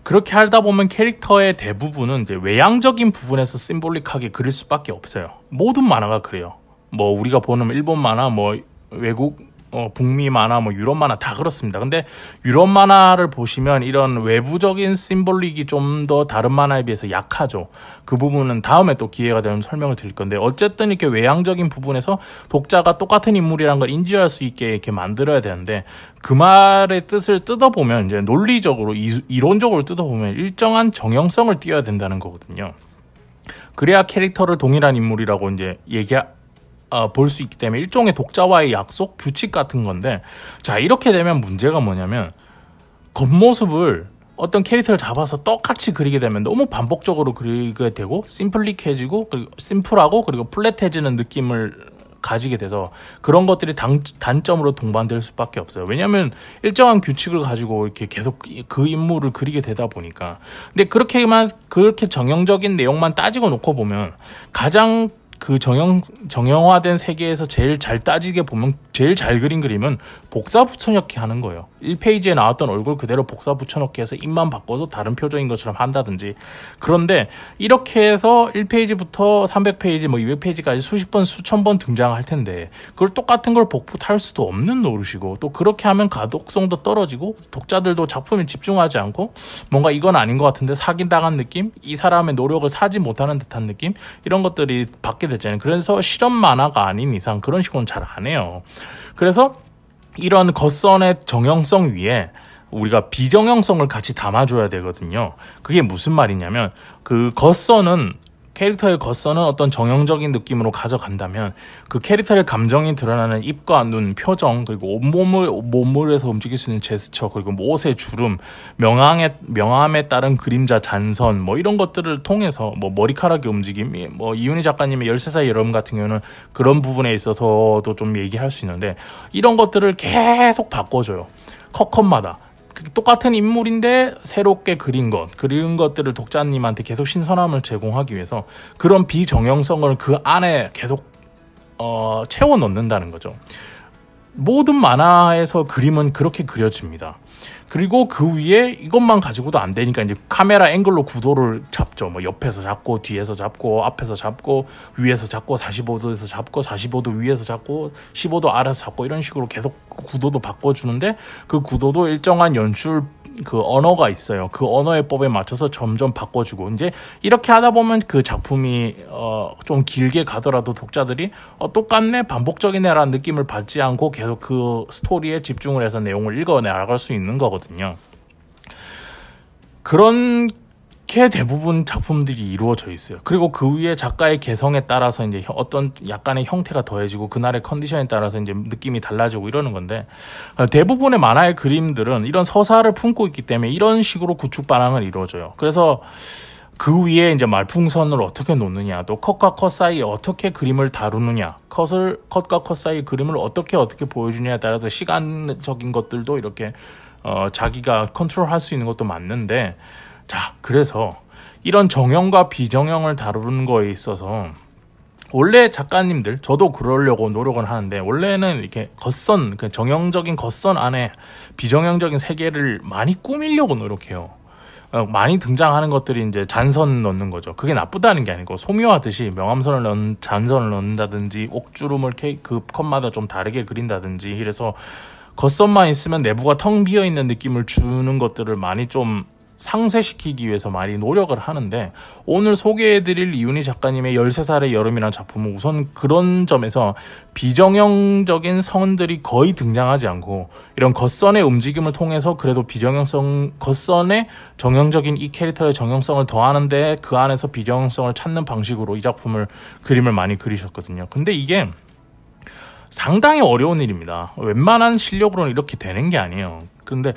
그렇게 하다 보면 캐릭터의 대부분은 이제 외향적인 부분에서 심볼릭하게 그릴 수밖에 없어요. 모든 만화가 그래요. 뭐 우리가 보는 일본 만화, 뭐 외국 북미 만화, 뭐 유럽 만화 다 그렇습니다. 근데 유럽 만화를 보시면 이런 외부적인 심볼릭이 좀 더 다른 만화에 비해서 약하죠. 그 부분은 다음에 또 기회가 되면 설명을 드릴 건데, 어쨌든 이렇게 외향적인 부분에서 독자가 똑같은 인물이라는 걸 인지할 수 있게 이렇게 만들어야 되는데, 그 말의 뜻을 뜯어보면, 이제 논리적으로 이론적으로 뜯어보면 일정한 정형성을 띄어야 된다는 거거든요. 그래야 캐릭터를 동일한 인물이라고 이제 볼 수 있기 때문에 일종의 독자와의 약속, 규칙 같은 건데, 자, 이렇게 되면 문제가 뭐냐면, 겉모습을 어떤 캐릭터를 잡아서 똑같이 그리게 되면 너무 반복적으로 그리게 되고, 심플릭해지고, 그리고 심플하고, 그리고 플랫해지는 느낌을 가지게 돼서 그런 것들이 단점으로 동반될 수밖에 없어요. 왜냐하면 일정한 규칙을 가지고 이렇게 계속 그 인물을 그리게 되다 보니까. 근데 그렇게 정형적인 내용만 따지고 놓고 보면 가장 그 정형화된 세계에서 제일 잘 따지게 보면 제일 잘 그린 그림은 복사 붙여넣기 하는 거예요. 1페이지에 나왔던 얼굴 그대로 복사 붙여넣기 해서 입만 바꿔서 다른 표정인 것처럼 한다든지. 그런데 이렇게 해서 1페이지부터 300페이지 뭐 200페이지까지 수십 번 수천 번 등장할 텐데 그걸 똑같은 걸 복붙할 수도 없는 노릇이고, 또 그렇게 하면 가독성도 떨어지고 독자들도 작품에 집중하지 않고 뭔가 이건 아닌 것 같은데 사기당한 느낌, 이 사람의 노력을 사지 못하는 듯한 느낌, 이런 것들이 받게 됐잖아요. 그래서 실험 만화가 아닌 이상 그런 식으로는 잘 안 해요. 그래서 이런 겉선의 정형성 위에 우리가 비정형성을 같이 담아줘야 되거든요. 그게 무슨 말이냐면, 그 겉선은, 캐릭터의 겉선은 어떤 정형적인 느낌으로 가져간다면 그 캐릭터의 감정이 드러나는 입과 눈, 표정, 그리고 몸물에서 움직일 수 있는 제스처, 그리고 옷의 주름, 명암에 따른 그림자 잔선, 뭐 이런 것들을 통해서 뭐 머리카락의 움직임이, 뭐 이윤희 작가님의 13살 여름 같은 경우는 그런 부분에 있어서도 좀 얘기할 수 있는데, 이런 것들을 계속 바꿔줘요. 컷컷마다. 똑같은 인물인데 새롭게 그린 것들을 독자님한테 계속 신선함을 제공하기 위해서 그런 비정형성을 그 안에 계속 채워 넣는다는 거죠. 모든 만화에서 그림은 그렇게 그려집니다. 그리고 그 위에 이것만 가지고도 안 되니까 이제 카메라 앵글로 구도를 잡죠. 뭐 옆에서 잡고, 뒤에서 잡고, 앞에서 잡고, 위에서 잡고, 45도에서 잡고, 45도 위에서 잡고, 15도 아래서 잡고, 이런 식으로 계속 구도도 바꿔주는데, 그 구도도 일정한 연출 그 언어가 있어요. 그 언어의 법에 맞춰서 점점 바꿔주고, 이제 이렇게 하다 보면 그 작품이 좀 길게 가더라도 독자들이 똑같네, 반복적이네 라는 느낌을 받지 않고 계속 그 스토리에 집중을 해서 내용을 읽어나갈 수 있는 거거든요. 그렇게 대부분 작품들이 이루어져 있어요. 그리고 그 위에 작가의 개성에 따라서 이제 어떤 약간의 형태가 더해지고 그날의 컨디션에 따라서 이제 느낌이 달라지고 이러는 건데, 대부분의 만화의 그림들은 이런 서사를 품고 있기 때문에 이런 식으로 구축 반항을 이루어져요. 그래서 그 위에 이제 말풍선을 어떻게 놓느냐, 또 컷과 컷 사이에 어떻게 그림을 다루느냐, 컷과 컷 사이 그림을 어떻게 보여주냐에 따라서 시간적인 것들도 이렇게 자기가 컨트롤할 수 있는 것도 맞는데, 자, 그래서 이런 정형과 비정형을 다루는 거에 있어서 원래 작가님들, 저도 그러려고 노력은 하는데, 원래는 이렇게 겉선, 그 정형적인 겉선 안에 비정형적인 세계를 많이 꾸미려고 노력해요. 많이 등장하는 것들이 이제 잔선 넣는 거죠. 그게 나쁘다는 게 아니고, 소묘하듯이 명암선을 넣는, 잔선을 넣는다든지, 옥주름을 그 컷마다 좀 다르게 그린다든지, 이래서 겉선만 있으면 내부가 텅 비어 있는 느낌을 주는 것들을 많이 좀 상쇄시키기 위해서 많이 노력을 하는데, 오늘 소개해드릴 이윤희 작가님의 13살의 여름이라는 작품은 우선 그런 점에서 비정형적인 선들이 거의 등장하지 않고, 이런 겉선의 움직임을 통해서 그래도 비정형성, 겉선의 정형적인 이 캐릭터의 정형성을 더하는데 그 안에서 비정형성을 찾는 방식으로 이 그림을 많이 그리셨거든요. 근데 이게 상당히 어려운 일입니다. 웬만한 실력으로는 이렇게 되는 게 아니에요. 그런데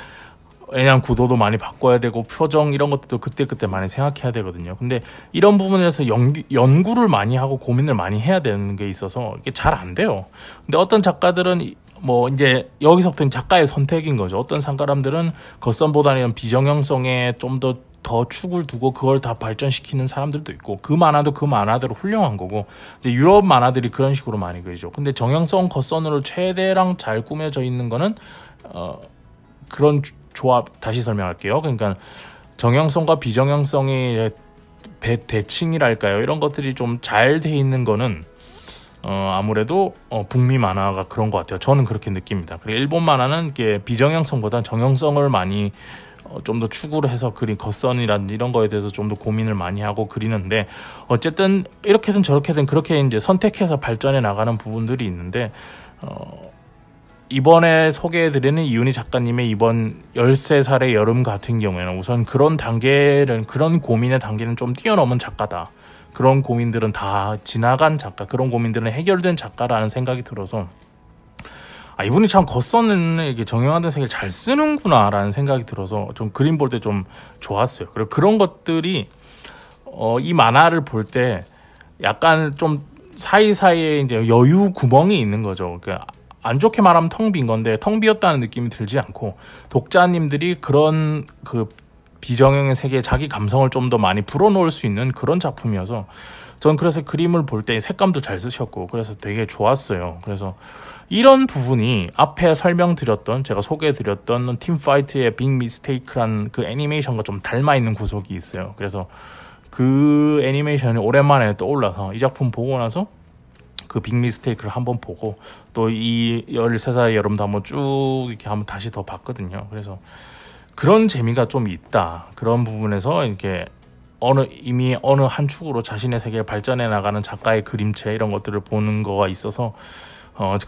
왜냐하면 구도도 많이 바꿔야 되고 표정 이런 것들도 그때그때 많이 생각해야 되거든요. 근데 이런 부분에서 연구를 많이 하고 고민을 많이 해야 되는 게 있어서 이게 잘 안 돼요. 근데 어떤 작가들은 뭐 이제 여기서부터는 작가의 선택인 거죠. 어떤 사람들은 겉선보다는 이런 비정형성에 좀 더 축을 두고 그걸 다 발전시키는 사람들도 있고, 그 만화도 그 만화대로 훌륭한 거고, 이제 유럽 만화들이 그런 식으로 많이 그리죠. 근데 정형성 겉선으로 최대랑 잘 꾸며져 있는 거는 그런 조합, 다시 설명할게요. 그러니까 정형성과 비정형성의 대칭이랄까요, 이런 것들이 좀 잘 돼 있는 거는 아무래도 북미 만화가 그런 것 같아요. 저는 그렇게 느낍니다. 그리고 일본 만화는 이게 비정형성보다 정형성을 많이 좀 더 추구를 해서 그린 겉선이라든지 이런 거에 대해서 좀 더 고민을 많이 하고 그리는데, 어쨌든 이렇게든 저렇게든 그렇게 이제 선택해서 발전해 나가는 부분들이 있는데, 이번에 소개해드리는 이윤희 작가님의 이번 13살의 여름 같은 경우에는 우선 그런 고민의 단계는 좀 뛰어넘은 작가다. 그런 고민들은 다 지나간 작가, 그런 고민들은 해결된 작가라는 생각이 들어서, 이분이 참 겉선을 이렇게 정형화된 색을 잘 쓰는구나 라는 생각이 들어서 좀 그림 볼 때 좀 좋았어요. 그리고 그런 것들이 이 만화를 볼 때 약간 좀 사이사이에 이제 여유 구멍이 있는 거죠. 그러니까 안 좋게 말하면 텅 빈 건데 텅 비었다는 느낌이 들지 않고, 독자님들이 그런 그 비정형의 세계에 자기 감성을 좀 더 많이 불어넣을 수 있는 그런 작품이어서 전 그래서 그림을 볼 때 색감도 잘 쓰셨고 그래서 되게 좋았어요. 그래서 이런 부분이 앞에 설명드렸던 제가 소개해드렸던 팀파이트의 빅 미스테이크란 그 애니메이션과 좀 닮아있는 구석이 있어요. 그래서 그 애니메이션이 오랜만에 떠올라서 이 작품 보고 나서 그 빅 미스테이크를 한번 보고 또 이 13살의 여름도 한번 쭉 이렇게 한번 다시 더 봤거든요. 그래서 그런 재미가 좀 있다. 그런 부분에서 이렇게 이미 어느 한 축으로 자신의 세계를 발전해 나가는 작가의 그림체 이런 것들을 보는 거가 있어서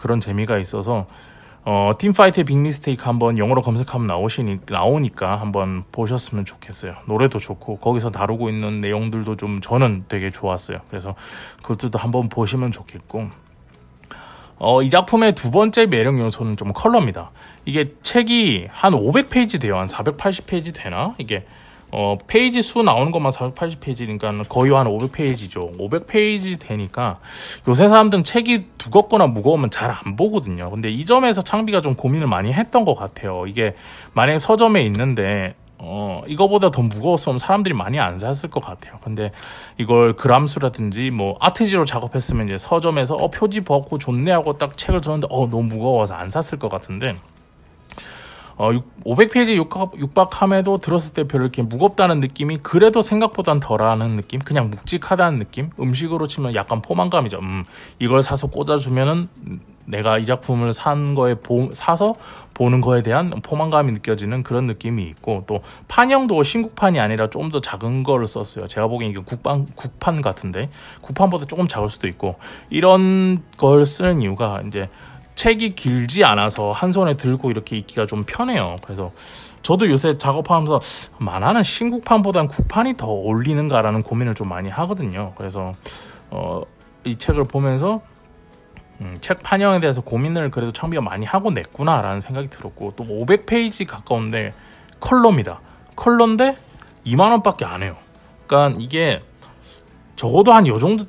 그런 재미가 있어서 팀파이트의 빅 미스테이크 한번 영어로 검색하면 나오니까 한번 보셨으면 좋겠어요. 노래도 좋고 거기서 다루고 있는 내용들도 좀 저는 되게 좋았어요. 그래서 그것도 한번 보시면 좋겠고 이 작품의 두 번째 매력 요소는 좀 컬러입니다. 이게 책이 한 500페이지 돼요. 한 480페이지 되나? 이게 페이지 수 나오는 것만 480페이지니까 거의 한 500페이지죠. 500페이지 되니까 요새 사람들은 책이 두껍거나 무거우면 잘 안 보거든요. 근데 이 점에서 창비가 좀 고민을 많이 했던 것 같아요. 이게 만약에 서점에 있는데 이거보다 더 무거웠으면 사람들이 많이 안 샀을 것 같아요. 근데 이걸 그람수라든지 뭐 아트지로 작업했으면 이제 서점에서 표지 벗고 좋네 하고 딱 책을 줬는데 너무 무거워서 안 샀을 것 같은데 500페이지 육박함에도 들었을 때 별로 이렇게 무겁다는 느낌이 그래도 생각보단 덜하는 느낌? 그냥 묵직하다는 느낌? 음식으로 치면 약간 포만감이죠. 이걸 사서 꽂아주면은 내가 이 작품을 사서 보는 거에 대한 포만감이 느껴지는 그런 느낌이 있고 또 판형도 신국판이 아니라 좀 더 작은 거를 썼어요. 제가 보기엔 이게 국판 같은데 국판보다 조금 작을 수도 있고 이런 걸 쓰는 이유가 이제 책이 길지 않아서 한 손에 들고 이렇게 읽기가 좀 편해요. 그래서 저도 요새 작업하면서 만화는 신국판보단 국판이 더 어울리는가라는 고민을 좀 많이 하거든요. 그래서 이 책을 보면서 책 판형에 대해서 고민을 그래도 창비가 많이 하고 냈구나라는 생각이 들었고 또 500페이지 가까운데 컬러입니다. 컬러인데 2만 원밖에 안 해요. 그러니까 이게 적어도 한 요 정도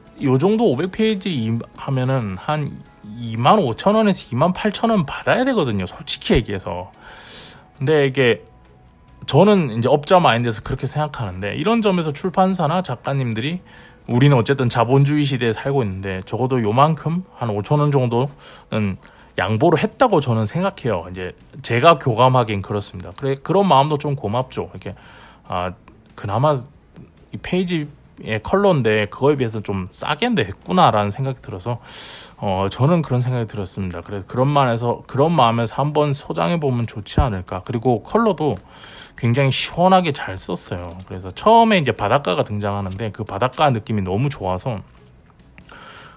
500페이지 하면은 한 25,000원에서 28,000원 받아야 되거든요. 솔직히 얘기해서. 근데 이게 저는 이제 업자 마인드에서 그렇게 생각하는데 이런 점에서 출판사나 작가님들이 우리는 어쨌든 자본주의 시대에 살고 있는데 적어도 요만큼 한 5,000원 정도는 양보를 했다고 저는 생각해요. 이제 제가 교감하기엔 그렇습니다. 그런 마음도 좀 고맙죠. 이렇게 그나마 이 페이지의 컬러인데 그거에 비해서 좀 싸게 냈구나라는 생각이 들어서 저는 그런 생각이 들었습니다. 그래서 그런 마음에서 한번 소장해 보면 좋지 않을까. 그리고 컬러도 굉장히 시원하게 잘 썼어요. 그래서 처음에 이제 바닷가가 등장하는데 그 바닷가 느낌이 너무 좋아서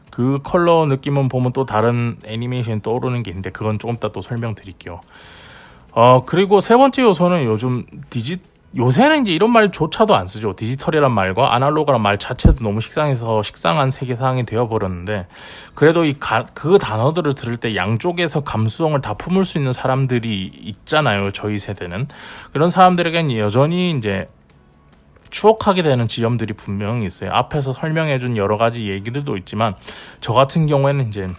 그 컬러 느낌은 보면 또 다른 애니메이션이 떠오르는 게 있는데 그건 조금 이따 또 설명드릴게요. 그리고 세 번째 요소는 요새는 이제 이런 말조차도 안 쓰죠. 디지털이란 말과 아날로그란 말 자체도 너무 식상한 세계상이 되어버렸는데 그래도 그 단어들을 들을 때 양쪽에서 감수성을 다 품을 수 있는 사람들이 있잖아요. 저희 세대는. 그런 사람들에게는 여전히 이제 추억하게 되는 지점들이 분명히 있어요. 앞에서 설명해준 여러 가지 얘기들도 있지만 저 같은 경우에는 이제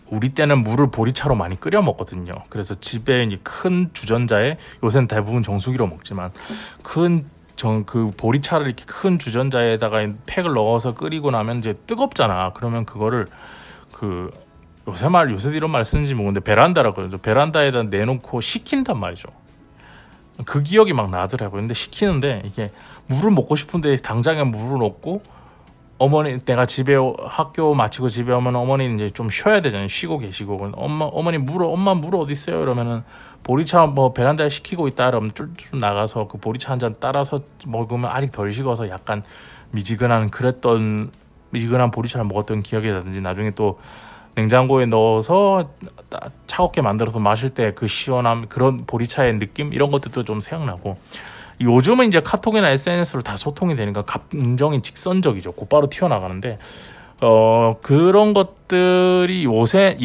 우리 때는 물을 보리차로 많이 끓여 먹거든요. 그래서 집에 큰 주전자에 요새는 대부분 정수기로 먹지만 그 보리차를 이렇게 큰 주전자에다가 팩을 넣어서 끓이고 나면 이제 뜨겁잖아. 그러면 그거를 요새 이런 말 쓰는지 모르는데 베란다라고 그러죠. 베란다에다 내놓고 식힌단 말이죠. 그 기억이 막 나더라고요. 근데 식히는데 이게 물을 먹고 싶은데 당장에 물을 넣고 내가 학교 마치고 집에 오면 어머니는 이제 좀 쉬어야 되잖아요. 쉬고 계시고 엄마 물 어디 있어요? 이러면은 보리차 베란다에 식히고 있다. 그러면 쫄쫄 나가서 그 보리차 한 잔 따라서 먹으면 아직 덜 식어서 약간 미지근한 보리차를 먹었던 기억이 나든지 나중에 또 냉장고에 넣어서 차갑게 만들어서 마실 때 그 시원함 그런 보리차의 느낌 이런 것들도 좀 생각나고 요즘은 이제 카톡이나 SNS로 다 소통이 되니까 감정이 직선적이죠. 곧바로 튀어나가는데 그런 것들이 요새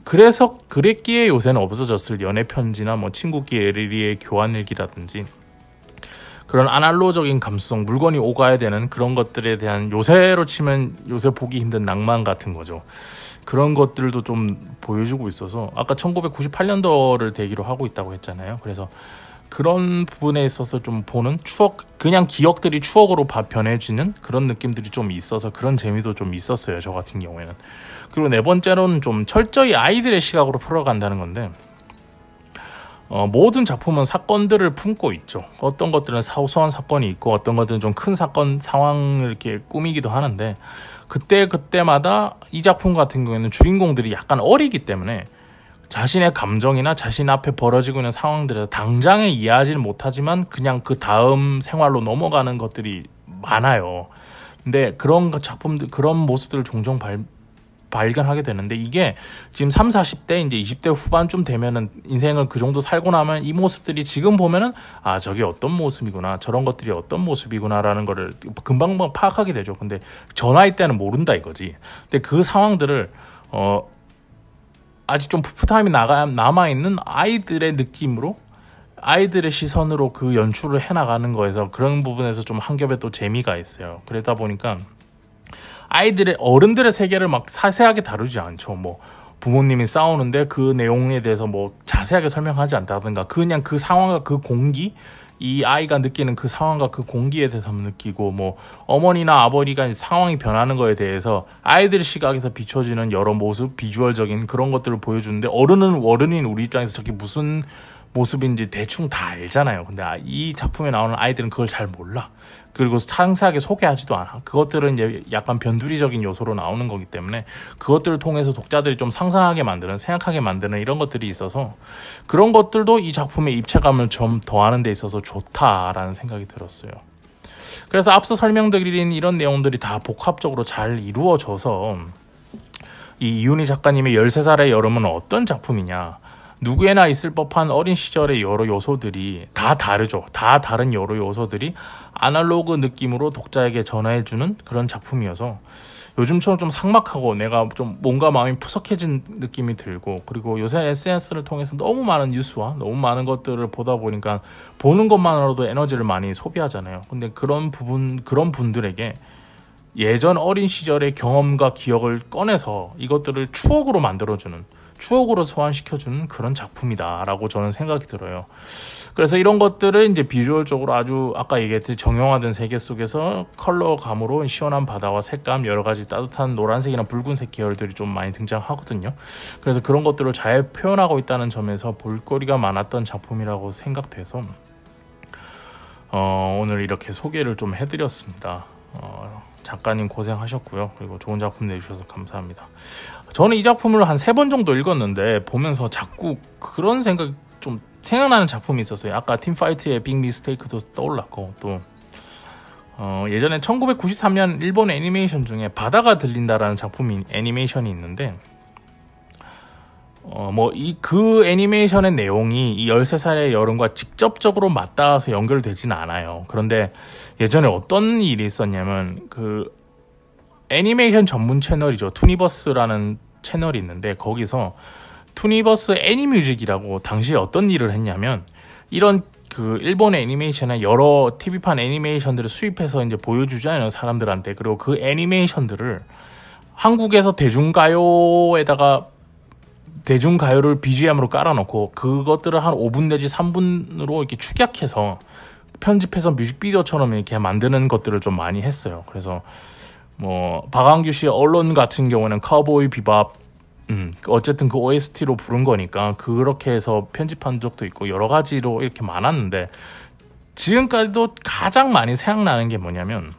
그래서 그랬기에 요새는 없어졌을 연애 편지나 친구끼리의 교환일기라든지 그런 아날로그적인 감수성, 물건이 오가야 되는 그런 것들에 대한 요새로 치면 요새 보기 힘든 낭만 같은 거죠. 그런 것들도 좀 보여주고 있어서 아까 1998년도를 계기로 하고 있다고 했잖아요. 그래서 그런 부분에 있어서 좀 보는 추억, 그냥 기억들이 추억으로 변해지는 그런 느낌들이 좀 있어서 그런 재미도 좀 있었어요, 저 같은 경우에는. 그리고 네 번째로는 좀 철저히 아이들의 시각으로 풀어간다는 건데, 모든 작품은 사건들을 품고 있죠. 어떤 것들은 사소한 사건이 있고 어떤 것들은 좀 큰 사건 상황을 이렇게 꾸미기도 하는데, 그때마다 이 작품 같은 경우에는 주인공들이 약간 어리기 때문에 자신의 감정이나 자신 앞에 벌어지고 있는 상황들에서 당장에 이해하지는 못하지만 그냥 그 다음 생활로 넘어가는 것들이 많아요. 근데 그런 작품들, 그런 모습들을 종종 발견하게 되는데, 이게 지금 3, 40대 이제 20대 후반쯤 되면은 인생을 그 정도 살고 나면 이 모습들이 지금 보면은 아, 저게 어떤 모습이구나, 저런 것들이 어떤 모습이구나라는 거를 금방 파악하게 되죠. 근데 저 나이 때는 모른다 이거지. 근데 그 상황들을 아직 좀 풋풋함이 남아있는 아이들의 느낌으로, 아이들의 시선으로 그 연출을 해나가는 거에서 그런 부분에서 좀 한 겹의 또 재미가 있어요. 그러다 보니까 어른들의 세계를 막 자세하게 다루지 않죠. 뭐 부모님이 싸우는데 그 내용에 대해서 뭐 자세하게 설명하지 않다든가, 그냥 그 상황과 그 공기, 이 아이가 느끼는 그 상황과 그 공기에 대해서 느끼고, 뭐 어머니나 아버지가 상황이 변하는 거에 대해서 아이들의 시각에서 비춰지는 여러 모습, 비주얼적인 그런 것들을 보여주는데, 어른인 우리 입장에서 저게 무슨 모습인지 대충 다 알잖아요. 근데 이 작품에 나오는 아이들은 그걸 잘 몰라. 그리고 상세하게 소개하지도 않아. 그것들은 이제 약간 변두리적인 요소로 나오는 거기 때문에 그것들을 통해서 독자들이 좀 상상하게 만드는, 생각하게 만드는 이런 것들이 있어서, 그런 것들도 이 작품의 입체감을 좀 더하는 데 있어서 좋다라는 생각이 들었어요. 그래서 앞서 설명드린 이런 내용들이 다 복합적으로 잘 이루어져서 이 이윤희 작가님의 13살의 여름은 어떤 작품이냐, 누구에나 있을 법한 어린 시절의 여러 요소들이 다 다르죠. 다 다른 여러 요소들이 아날로그 느낌으로 독자에게 전해주는 그런 작품이어서 요즘처럼 좀 삭막하고 내가 좀 뭔가 마음이 푸석해진 느낌이 들고, 그리고 요새 SNS를 통해서 너무 많은 뉴스와 너무 많은 것들을 보다 보니까 보는 것만으로도 에너지를 많이 소비하잖아요. 근데 그런 분들에게 예전 어린 시절의 경험과 기억을 꺼내서 이것들을 추억으로 만들어주는, 추억으로 소환시켜주는 그런 작품이다라고 저는 생각이 들어요. 그래서 이런 것들을 이제 비주얼적으로 아주 아까 얘기했듯이 정형화된 세계 속에서 컬러감으로 시원한 바다와 색감, 여러 가지 따뜻한 노란색이나 붉은색 계열들이 좀 많이 등장하거든요. 그래서 그런 것들을 잘 표현하고 있다는 점에서 볼거리가 많았던 작품이라고 생각돼서 오늘 이렇게 소개를 좀 해드렸습니다. 작가님 고생하셨고요. 그리고 좋은 작품 내주셔서 감사합니다. 저는 이 작품을 한 3번 정도 읽었는데 보면서 자꾸 그런 좀 생각나는 작품이 있었어요. 아까 팀파이트의 빅 미스테이크도 떠올랐고, 또 예전에 1993년 일본 애니메이션 중에 바다가 들린다라는 애니메이션이 있는데, 그 애니메이션의 내용이 이 13살의 여름과 직접적으로 맞닿아서 연결되지는 않아요. 그런데 예전에 어떤 일이 있었냐면, 그 애니메이션 전문 채널이죠. 투니버스라는 채널이 있는데, 거기서 투니버스 애니뮤직이라고 당시에 어떤 일을 했냐면, 이런 그 일본의 애니메이션에 여러 TV판 애니메이션들을 수입해서 이제 보여주잖아요, 사람들한테. 그리고 그 애니메이션들을 한국에서 대중가요를 BGM으로 깔아놓고 그것들을 한 5분 내지 3분으로 이렇게 축약해서 편집해서 뮤직비디오처럼 이렇게 만드는 것들을 좀 많이 했어요. 그래서 뭐 박완규 씨의 언론 같은 경우는 카우보이 비밥, 어쨌든 그 OST로 부른 거니까 그렇게 해서 편집한 적도 있고 여러 가지로 이렇게 많았는데, 지금까지도 가장 많이 생각나는 게 뭐냐면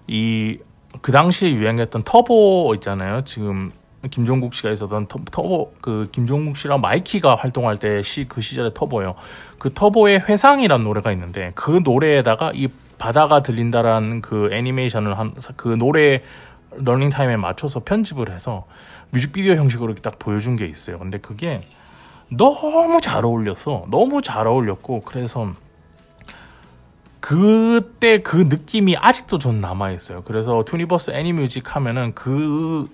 그 당시에 유행했던 터보 있잖아요. 지금 김종국 씨가 있었던 터보, 그 김종국 씨랑 마이키가 활동할 때 그 시절의 터보예요. 그 터보의 회상이라는 노래가 있는데, 그 노래에다가 이 바다가 들린다라는 그 애니메이션을 그 노래 러닝타임에 맞춰서 편집을 해서 뮤직비디오 형식으로 이렇게 딱 보여준 게 있어요. 근데 그게 너무 잘 어울렸고, 그래서 그때 그 느낌이 아직도 전 남아있어요. 그래서 투니버스 애니뮤직 하면은 그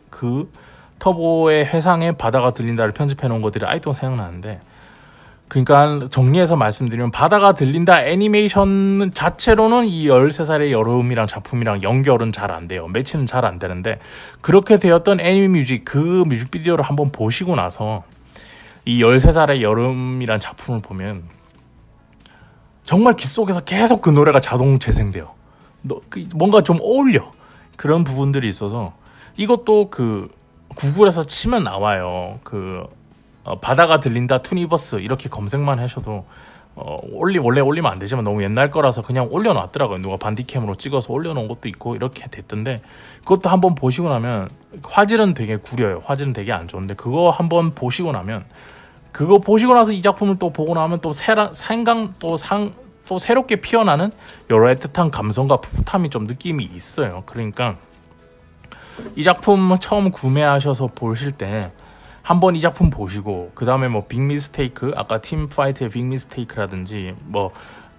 터보의 회상에 바다가 들린다를 편집해 놓은 것들이 아직도 생각나는데, 그러니까 정리해서 말씀드리면 바다가 들린다 애니메이션 자체로는 이 13살의 여름이랑 작품이랑 연결은 잘 안 돼요. 매치는 잘 안 되는데, 그렇게 되었던 애니뮤직 그 뮤직비디오를 한번 보시고 나서 이 13살의 여름이란 작품을 보면 정말 귀 속에서 계속 그 노래가 자동 재생돼요. 뭔가 좀 어울려. 그런 부분들이 있어서 이것도 그 구글에서 치면 나와요. 바다가 들린다 투니버스 이렇게 검색만 하셔도 원래 올리면 안 되지만 너무 옛날 거라서 그냥 올려놨더라고요. 누가 반디캠으로 찍어서 올려놓은 것도 있고 이렇게 됐던데, 그것도 한번 보시고 나면 화질은 되게 구려요. 화질은 되게 안 좋은데 그거 한번 보시고 나면, 그거 보시고 나서 이 작품을 또 보고 나면 또 또 새롭게 피어나는 여러 애틋한 감성과 풋풋함이 좀 느낌이 있어요. 그러니까 이 작품 처음 구매하셔서 보실 때 한번 이 작품 보시고, 그 다음에 뭐 빅미스테이크, 아까 팀파이트의 빅미스테이크라든지 뭐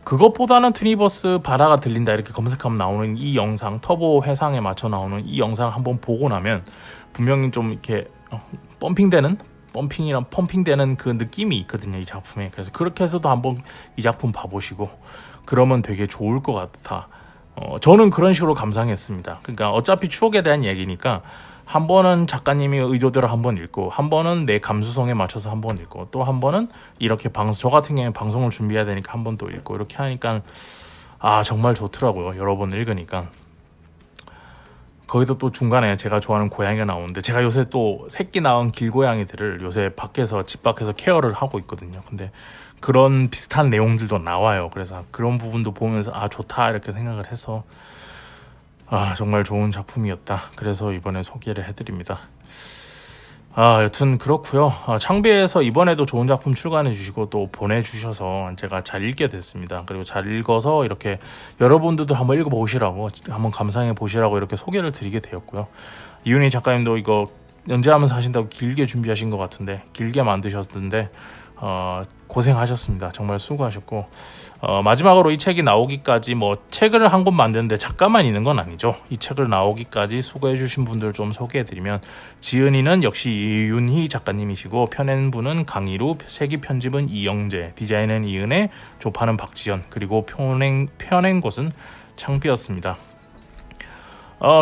그것보다는 투니버스 바다가 들린다 이렇게 검색하면 나오는 이 영상, 터보 회상에 맞춰 나오는 이 영상 한번 보고 나면 분명히 좀 이렇게 펌핑이랑 펌핑되는 그 느낌이 있거든요, 이 작품에. 그래서 그렇게 해서도 한번 이 작품 봐보시고 그러면 되게 좋을 것 같아. 저는 그런 식으로 감상했습니다. 그러니까 어차피 추억에 대한 얘기니까 한 번은 작가님이 의도대로 한번 읽고, 한 번은 내 감수성에 맞춰서 한번 읽고, 또 한 번은 이렇게 저 같은 경우에 방송을 준비해야 되니까 한 번 또 읽고, 이렇게 하니까 정말 좋더라고요. 여러 번 읽으니까. 거기서 또 중간에 제가 좋아하는 고양이가 나오는데, 제가 요새 또 새끼 낳은 길고양이들을 요새 집 밖에서 케어를 하고 있거든요. 근데 그런 비슷한 내용들도 나와요. 그래서 그런 부분도 보면서 좋다 이렇게 생각을 해서 정말 좋은 작품이었다. 그래서 이번에 소개를 해드립니다. 여튼 그렇고요. 창비에서 이번에도 좋은 작품 출간해 주시고 또 보내주셔서 제가 잘 읽게 됐습니다. 그리고 잘 읽어서 이렇게 여러분들도 한번 읽어보시라고, 한번 감상해 보시라고 이렇게 소개를 드리게 되었고요. 이윤희 작가님도 이거 연재하면서 하신다고 길게 준비하신 것 같은데, 길게 만드셨던데 고생하셨습니다. 정말 수고하셨고, 마지막으로 이 책이 나오기까지 책을 한 권 만드는데 작가만 있는 건 아니죠. 이 책을 나오기까지 수고해 주신 분들 좀 소개해 드리면, 지은이는 역시 이윤희 작가님이시고, 펴낸 분은 강희루, 세기 편집은 이영재, 디자인은 이은혜, 조파는 박지연, 그리고 펴낸 곳은 창비였습니다.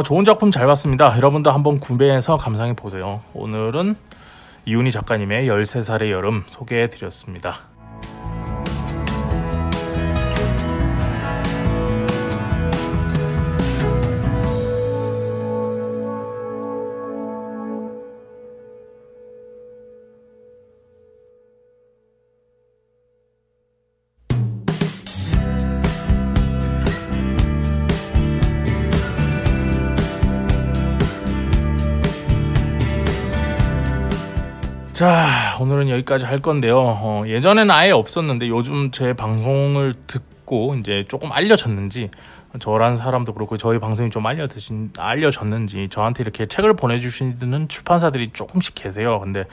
좋은 작품 잘 봤습니다. 여러분도 한번 구매해서 감상해 보세요. 오늘은 이윤희 작가님의 13살의 여름 소개해 드렸습니다. 자, 오늘은 여기까지 할 건데요. 예전에는 아예 없었는데 요즘 제 방송을 듣고 이제 조금 알려졌는지, 저란 사람도 그렇고 저희 방송이 좀 알려졌는지 저한테 이렇게 책을 보내주시는 출판사들이 조금씩 계세요. 근데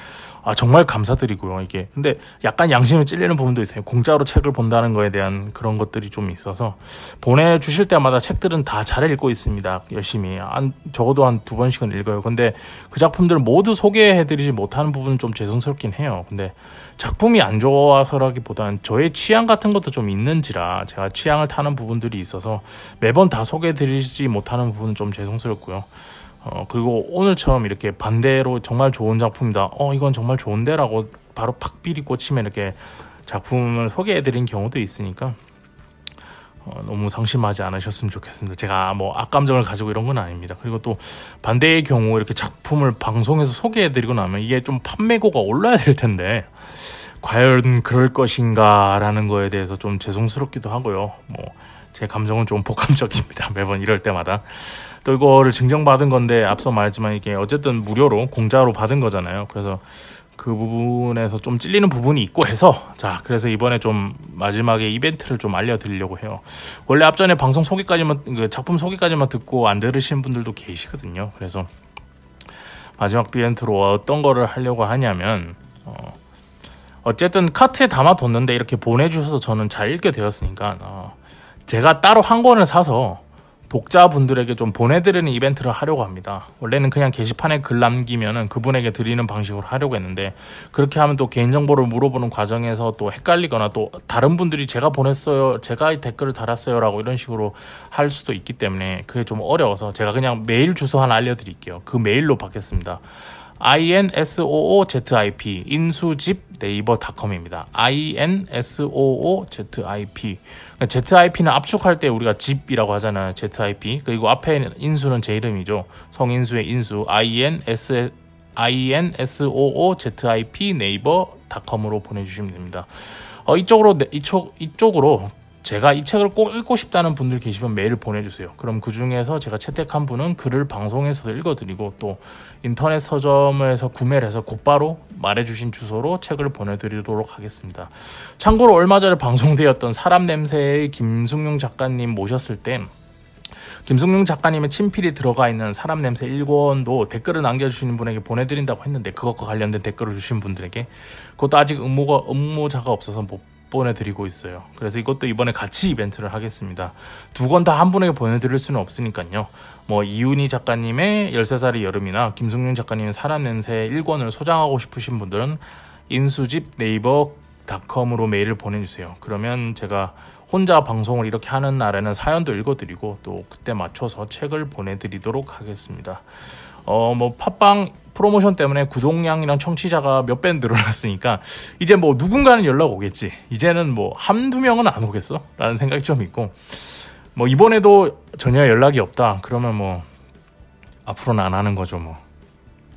정말 감사드리고요. 이게 근데 약간 양심이 찔리는 부분도 있어요. 공짜로 책을 본다는 거에 대한 그런 것들이 좀 있어서, 보내주실 때마다 책들은 다 잘 읽고 있습니다. 열심히 적어도 한 2번씩은 읽어요. 근데 그 작품들을 모두 소개해드리지 못하는 부분은 좀 죄송스럽긴 해요. 근데 작품이 안 좋아서라기보다는 저의 취향 같은 것도 좀 있는지라, 제가 취향을 타는 부분들이 있어서 매번 다 소개해드리지 못하는 부분은 좀 죄송스럽고요. 그리고 오늘처럼 이렇게 반대로 정말 좋은 작품이다, 이건 정말 좋은데 라고 바로 팍 비리 꽂히면 이렇게 작품을 소개해드린 경우도 있으니까 너무 상심하지 않으셨으면 좋겠습니다. 제가 악감정을 가지고 이런 건 아닙니다. 그리고 또 반대의 경우 이렇게 작품을 방송에서 소개해드리고 나면 이게 좀 판매고가 올라야 될 텐데, 과연 그럴 것인가 라는 거에 대해서 좀 죄송스럽기도 하고요. 제 감정은 좀 복합적입니다. 매번 이럴 때마다. 또 이거를 증정받은 건데, 앞서 말했지만 이게 어쨌든 무료로 공짜로 받은 거잖아요. 그래서 그 부분에서 좀 찔리는 부분이 있고 해서, 그래서 이번에 좀 마지막에 이벤트를 좀 알려드리려고 해요. 원래 앞전에 방송 소개까지만, 작품 소개까지만 듣고 안 들으신 분들도 계시거든요. 그래서 마지막 이벤트로 어떤 거를 하려고 하냐면, 어쨌든 카트에 담아뒀는데 이렇게 보내주셔서 저는 잘 읽게 되었으니까 제가 따로 한 권을 사서 독자분들에게 좀 보내드리는 이벤트를 하려고 합니다. 원래는 그냥 게시판에 글 남기면은 그분에게 드리는 방식으로 하려고 했는데, 그렇게 하면 또 개인정보를 물어보는 과정에서 또 헷갈리거나, 또 다른 분들이 제가 보냈어요, 제가 댓글을 달았어요 라고 이런 식으로 할 수도 있기 때문에 그게 좀 어려워서 제가 그냥 메일 주소 하나 알려드릴게요. 그 메일로 받겠습니다. INSOOZIP 인수집 네이버닷컴입니다. INSOOZIP ZIP는 압축할 때 우리가 집이라고 하잖아요. ZIP 그리고 앞에 인수는 제 이름이죠. 성인수의 인수 INSOOZIP 네이버닷컴으로 보내주시면 됩니다. 이쪽으로 제가 이 책을 꼭 읽고 싶다는 분들 계시면 메일을 보내주세요. 그럼 그 중에서 제가 채택한 분은 글을 방송에서 읽어드리고 또 인터넷 서점에서 구매를 해서 곧바로 말해주신 주소로 책을 보내드리도록 하겠습니다. 참고로 얼마 전에 방송되었던 사람 냄새의 김승용 작가님 모셨을 때 김승용 작가님의 친필이 들어가 있는 사람 냄새 1권도 댓글을 남겨주시는 분에게 보내드린다고 했는데 그것과 관련된 댓글을 주신 분들에게 그것도 아직 응모자가 없어서 못 보내드리고 있어요. 그래서 이것도 이번에 같이 이벤트를 하겠습니다. 두 권 다 한 분에게 보내드릴 수는 없으니까요. 뭐 이윤희 작가님의 13살의 여름이나 김승용 작가님의 사람 냄새 1권을 소장하고 싶으신 분들은 인수집 네이버닷컴으로 메일을 보내주세요. 그러면 제가 혼자 방송을 이렇게 하는 날에는 사연도 읽어드리고 또 그때 맞춰서 책을 보내드리도록 하겠습니다. 뭐 팟빵 프로모션 때문에 구독량이랑 청취자가 몇 배 늘어났으니까 이제 뭐 누군가는 연락 오겠지. 이제는 뭐 한두 명은 안 오겠어? 라는 생각이 좀 있고 뭐 이번에도 전혀 연락이 없다. 그러면 뭐 앞으로는 안 하는 거죠. 뭐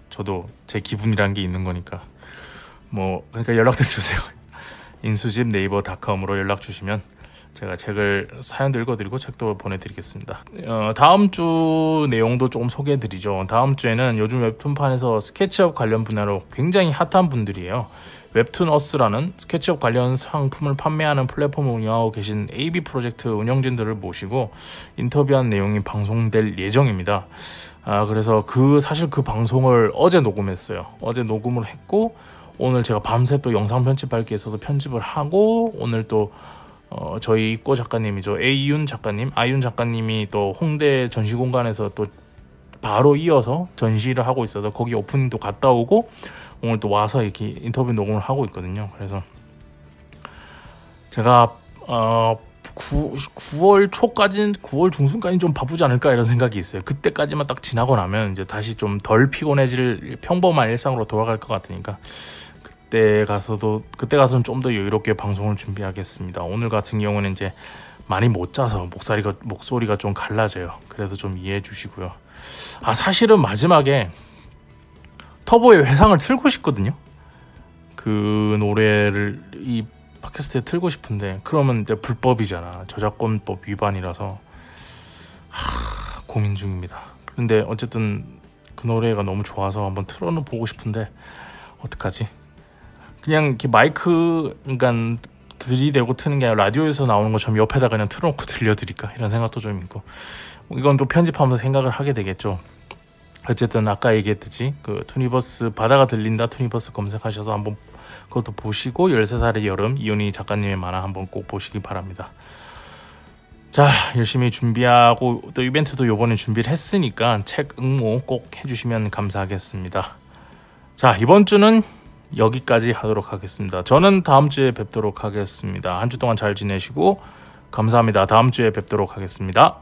저도 제 기분이란 게 있는 거니까 뭐 그러니까 연락들 주세요. 인수집 네이버닷컴으로 연락 주시면 제가 책을 사연도 읽어드리고 책도 보내드리겠습니다. 다음 주 내용도 조금 소개해드리죠. 다음 주에는 요즘 웹툰판에서 스케치업 관련 분야로 굉장히 핫한 분들이에요. 웹툰어스라는 스케치업 관련 상품을 판매하는 플랫폼을 운영하고 계신 AB 프로젝트 운영진들을 모시고 인터뷰한 내용이 방송될 예정입니다. 그래서 사실 그 방송을 어제 녹음했어요. 어제 녹음을 했고 오늘 제가 밤새 또 영상 편집할 게 있어서 편집을 하고 오늘 또 저희 고 작가님이죠. 아이윤 작가님이 또 홍대 전시공간에서 또 바로 이어서 전시를 하고 있어서 거기 오프닝도 갔다 오고 오늘 또 와서 이렇게 인터뷰 녹음을 하고 있거든요. 그래서 제가 9월 초까지는 9월 중순까지는 좀 바쁘지 않을까 이런 생각이 있어요. 그때까지만 딱 지나고 나면 이제 다시 좀 덜 피곤해질 평범한 일상으로 돌아갈 것 같으니까 그때 가서는 좀 더 여유롭게 방송을 준비하겠습니다. 오늘 같은 경우는 이제 많이 못 자서 목소리가 좀 갈라져요. 그래도 좀 이해해 주시고요. 사실은 마지막에 터보의 회상을 틀고 싶거든요. 그 노래를 이 팟캐스트에 틀고 싶은데 그러면 이제 불법이잖아. 저작권법 위반이라서 고민 중입니다. 그런데 어쨌든 그 노래가 너무 좋아서 한번 틀어는 보고 싶은데 어떡하지? 그냥 이렇게 마이크 그러니까 들이대고 트는 게 아니라 라디오에서 나오는 것처럼 옆에다 그냥 틀어놓고 들려드릴까 이런 생각도 좀 있고 이건 또 편집하면서 생각을 하게 되겠죠. 어쨌든 아까 얘기했듯이 그 투니버스 바다가 들린다 투니버스 검색하셔서 한번 그것도 보시고 13살의 여름 이윤희 작가님의 만화 한번 꼭 보시기 바랍니다. 자, 열심히 준비하고 또 이벤트도 요번에 준비를 했으니까 책 응모 꼭 해주시면 감사하겠습니다. 자, 이번 주는 여기까지 하도록 하겠습니다. 저는 다음 주에 뵙도록 하겠습니다. 한 주 동안 잘 지내시고 감사합니다. 다음 주에 뵙도록 하겠습니다.